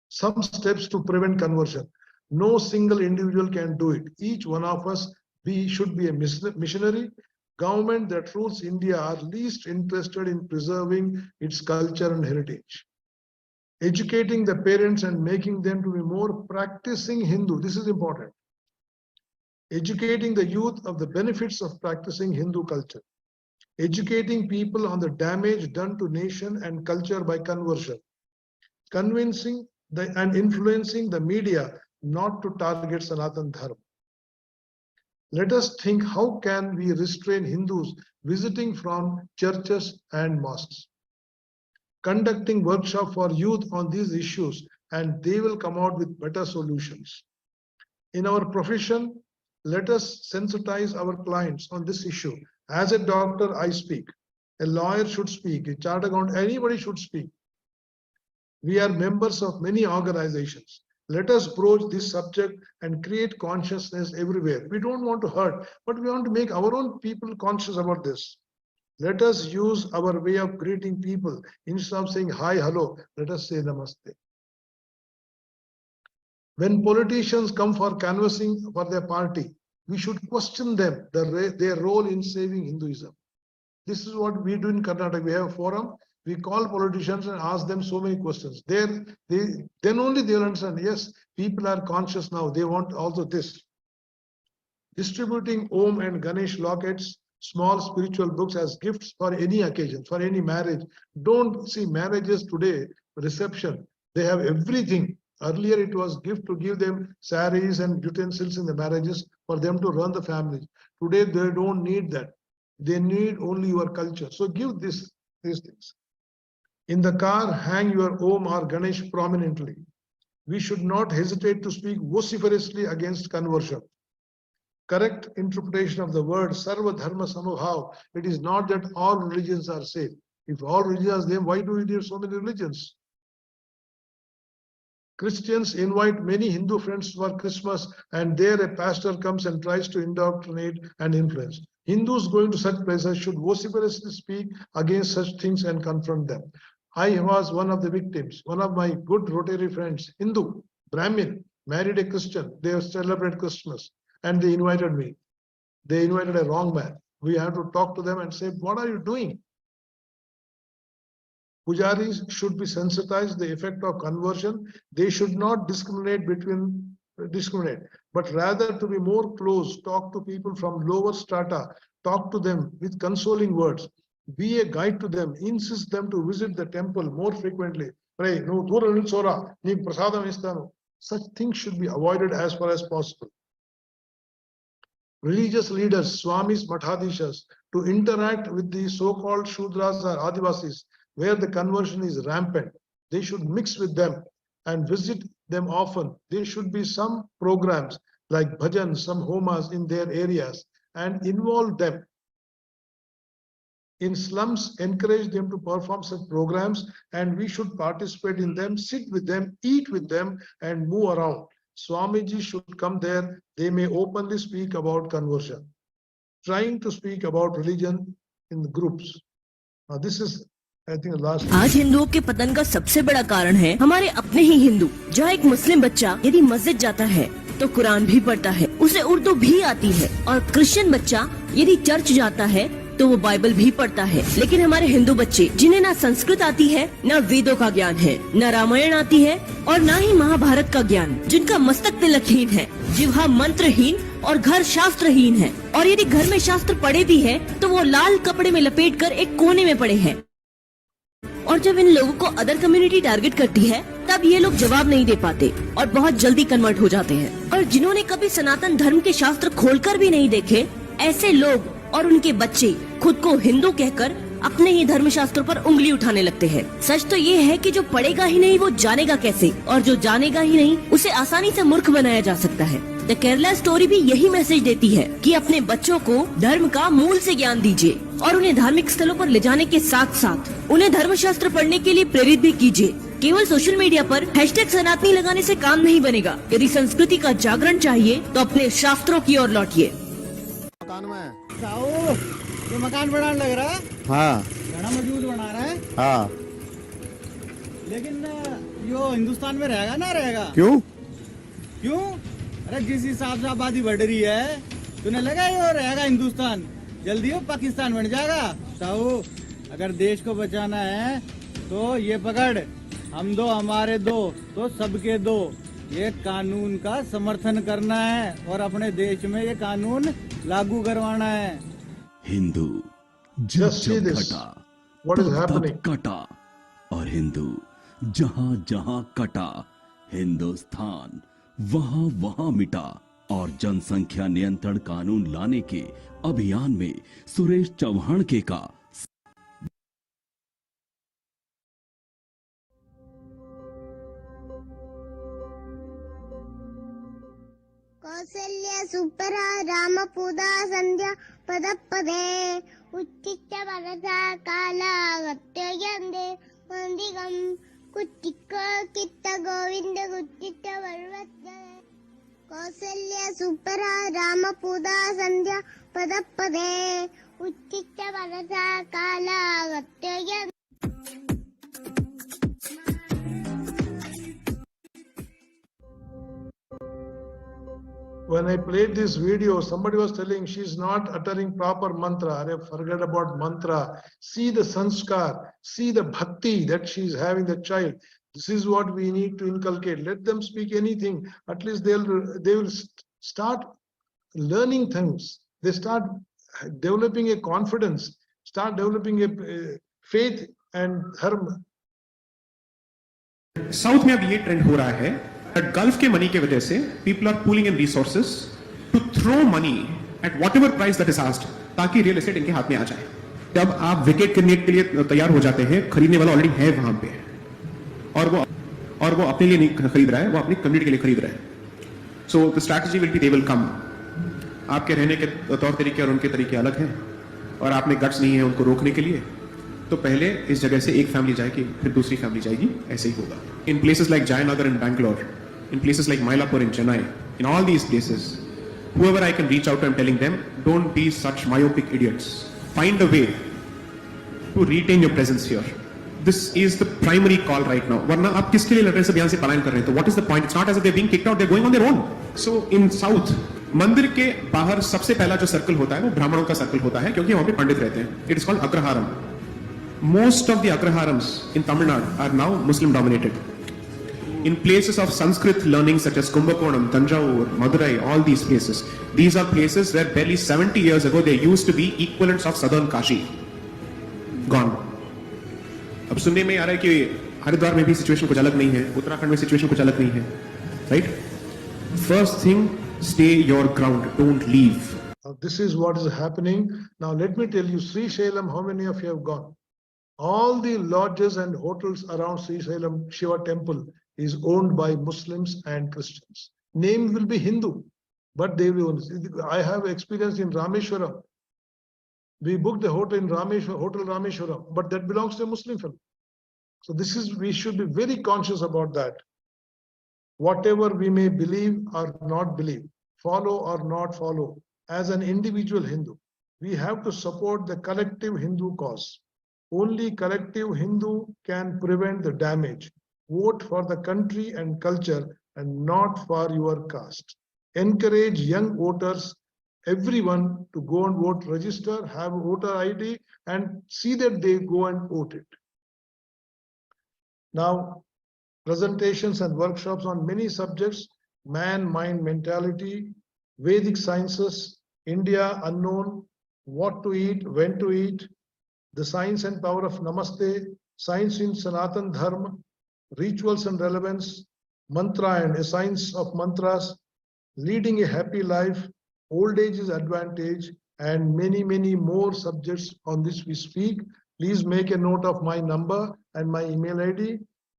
Some steps to prevent conversion. No single individual can do it. Each one of us should be a missionary. Government that rules India are least interested in preserving its culture and heritage. Educating the parents and making them to be more practicing Hindu. This is important. Educating the youth of the benefits of practicing Hindu culture. Educating people on the damage done to nation and culture by conversion. Convincing and influencing the media not to target Sanaatana Dharma. Let us think, how can we restrain Hindus visiting from churches and mosques? Conducting workshop for youth on these issues, and they will come out with better solutions. In our profession, let us sensitize our clients on this issue. As a doctor, I speak. A lawyer should speak. A chartered accountant, anybody should speak. We are members of many organizations. Let us broach this subject and create consciousness everywhere. We don't want to hurt, but we want to make our own people conscious about this. Let us use our way of greeting people. Instead of saying hi, hello, let us say namaste. When politicians come for canvassing for their party, we should question them, their role in saving Hinduism. This is what we do in Karnataka. We have a forum. We call politicians and ask them so many questions. Then only they will understand. Yes, people are conscious now. They want also this. Distributing Om and Ganesh lockets, small spiritual books as gifts for any occasion, for any marriage. Don't see marriages today, reception. They have everything. Earlier it was gift to give them saris and utensils in the marriages for them to run the families. Today they don't need that. They need only your culture. So give these things. In the car, hang your Om or Ganesh prominently. We should not hesitate to speak vociferously against conversion. Correct interpretation of the word Sarva Dharma Samabhav. It is not that all religions are same. If all religions are same, why do we need so many religions? Christians invite many Hindu friends for Christmas, and there a pastor comes and tries to indoctrinate and influence. Hindus going to such places should vociferously speak against such things and confront them. I was one of the victims. One of my good Rotary friends, Hindu, Brahmin, married a Christian. They celebrate Christmas and they invited me. They invited a wrong man. We have to talk to them and say, what are you doing? Pujaris should be sensitized the effect of conversion. They should not discriminate, but rather to be more close, talk to people from lower strata, talk to them with consoling words, be a guide to them, insist them to visit the temple more frequently. Pray, no, such things should be avoided as far as possible. Religious leaders, Swamis, Mathadishas, to interact with the so-called Shudras or Adivasis, where the conversion is rampant. They should mix with them and visit them often. There should be some programs like bhajan, some homas in their areas, and involve them. In slums, encourage them to perform such programs, and we should participate in them, sit with them, eat with them, and move around. Swamiji should come there. They may openly speak about conversion, trying to speak about religion in the groups. Now, this is, I think, the last. आज हिंदुओं के पतन का सबसे बड़ा कारण है हमारे अपने ही हिंदू। जहाँ एक मुस्लिम बच्चा यदि मस्जिद जाता है तो कुरान भी पढ़ता है, उसे उर्दू भी आती है, और क्रिश्चियन बच्चा यदि चर्च जाता है तो वो बाइबल भी पढ़ता है। लेकिन हमारे हिंदू बच्चे जिन्हें ना संस्कृत आती है, ना वेदों का ज्ञान है, ना रामायण आती है और ना ही महाभारत का ज्ञान, जिनका मस्तक तिलकहीन है, जिह्वा मंत्रहीन और घर शास्त्रहीन है, और यदि घर में शास्त्र पढ़े भी है तो वो लाल कपड़े में लपेट कर एक कोने में पड़े हैं। और जब इन लोगों को अदर कम्युनिटी टारगेट करती है तब ये लोग जवाब नहीं दे पाते और बहुत जल्दी कन्वर्ट हो जाते हैं। और जिन्होंने कभी सनातन धर्म के शास्त्र खोलकर भी नहीं देखे, ऐसे लोग और उनके बच्चे खुद को हिंदू कहकर अपने ही धर्म शास्त्रों पर उंगली उठाने लगते हैं। सच तो ये है कि जो पढ़ेगा ही नहीं वो जानेगा कैसे, और जो जानेगा ही नहीं उसे आसानी से मूर्ख बनाया जा सकता है। द केरला स्टोरी भी यही मैसेज देती है कि अपने बच्चों को धर्म का मूल से ज्ञान दीजिए और उन्हें धार्मिक स्थलों पर ले जाने के साथ साथ उन्हें धर्मशास्त्र पढ़ने के लिए प्रेरित भी कीजिए। केवल सोशल मीडिया पर हैशटैग सनातनी लगाने से काम नहीं बनेगा। यदि संस्कृति का जागरण चाहिए तो अपने शास्त्रों की ओर लौटिए। ये मकान बनाने लग रहा है। हाँ, घना मजबूत बना रहा है। हाँ, लेकिन यो हिंदुस्तान में रहेगा ना रहेगा? क्यों? अरे जिस हिसाब से आबादी बढ़ रही है, तुम्हें लगा यो रहेगा हिंदुस्तान? जल्दी वो पाकिस्तान बन जाएगा। साहू, अगर देश को बचाना है तो ये पकड़, हम दो हमारे दो तो सबके दो, ये कानून का समर्थन करना है और अपने देश में ये कानून लागू करवाना है। हिंदू जब जब घटा तब कटा, और हिंदू जहां जहां कटा, हिंदुस्तान वहां वहां मिटा। और जनसंख्या नियंत्रण कानून लाने के अभियान में सुरेश चौहान के का कौसल्य सुप्रा राम पूदा संध्या पद पदे उत्थित वरदा काला गत्ययंदे वंदिगम कुट्टिक कित्त गोविंद कुट्टित वर्वत्ते कौसल्य सुप्रा राम पूदा संध्या पद पदे उत्थित वरदा काला गत्ययंदे। when I played this video, somebody was telling she's not uttering proper mantra. Forget about mantra. See the sanskar, see the bhakti that she's having, the child. This is what we need to inculcate. Let them speak anything. At least they will start learning things. They start developing a confidence, start developing a faith and dharma. South में अब ये trend हो रहा है gulf के money के वजह से people are pooling in resources to throw money at whatever price that is asked ताकि रियल एस्टेट इनके हाथ में आ जाए. जब आप विकेट करने के लिए तैयार हो जाते हैं, खरीदने वाला ऑलरेडी है वहां पे और वो अपने लिए नहीं खरीद रहा है, वो अपनी कम्युनिटी के लिए खरीद रहा है. So the strategy will be they will come. आपके रहने के तौर तरीके और उनके तरीके अलग हैं और आप में गट्स नहीं है उनको रोकने के लिए. तो पहले इस जगह से एक फैमिली जाएगी, फिर दूसरी फैमिली जाएगी, ऐसे ही होगा. In places like Jaynagar in Bangalore, in places like Mylapore in Chennai, in all these places, whoever I can reach out to, I'm telling them, don't be such myopic idiots. Find a way to retain your presence here. This is the primary call right now. वरना आप किसके लिए लड़ रहे हैं, सब यहाँ से पलायन कर रहे हैं. तो what is the point? It's not as if they're being kicked out, they're going on their own. So in South, मंदिर के बाहर सबसे पहला जो सर्कल होता है वो ब्राह्मणों का सर्कल होता है, क्योंकि वहां पे पंडित रहते हैं. It is called Agraharam. Most of the Agraharams in Tamil Nadu are now Muslim dominated. In places of Sanskrit learning such as Kumbakonam, Tanjavur, Madurai, all these places. These are places where barely 70 years ago they used to be equivalents of southern Kashi. Gone. अब सुनने में आ रहा है कि हरिद्वार में भी situation कुछ अलग नहीं है, उत्तराखंड में सिचुएशन कुछ अलग नहीं है. Right? First thing, stay your ground. Don't leave. This is what is happening. Now let me tell you, Sri Shailam, how many of you have gone? All the lodges and hotels around Sri Shailam Shiva temple is owned by Muslims and Christians. Name will be Hindu, but they will. I have experience in Rameshwaram. We booked a hotel in Hotel Rameshwaram, but that belongs to a Muslim family. So we should be very conscious about that. Whatever we may believe or not believe, follow or not follow, as an individual Hindu, we have to support the collective Hindu cause. Only collective Hindu can prevent the damage. Vote for the country and culture and not for your caste. Encourage young voters, everyone, to go and vote, register, have a voter ID, and see that they go and vote it. Now, presentations and workshops on many subjects: man-mind mentality, Vedic sciences, India unknown, what to eat, when to eat, the science and power of Namaste, science in Sanaatana Dharma, rituals and relevance, mantra and a science of mantras, leading a happy life, old age is advantage, and many, many more subjects on this we speak. Please make a note of my number and my email ID.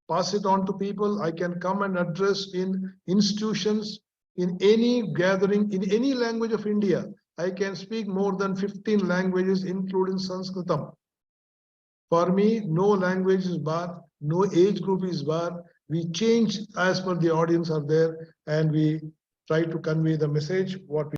Pass it on to people. I can come and address in institutions, in any gathering, in any language of India. I can speak more than 15 languages, including Sanskritam. For me, no language is bar, no age group is bar. We change as per the audience are there, and we try to convey the message what we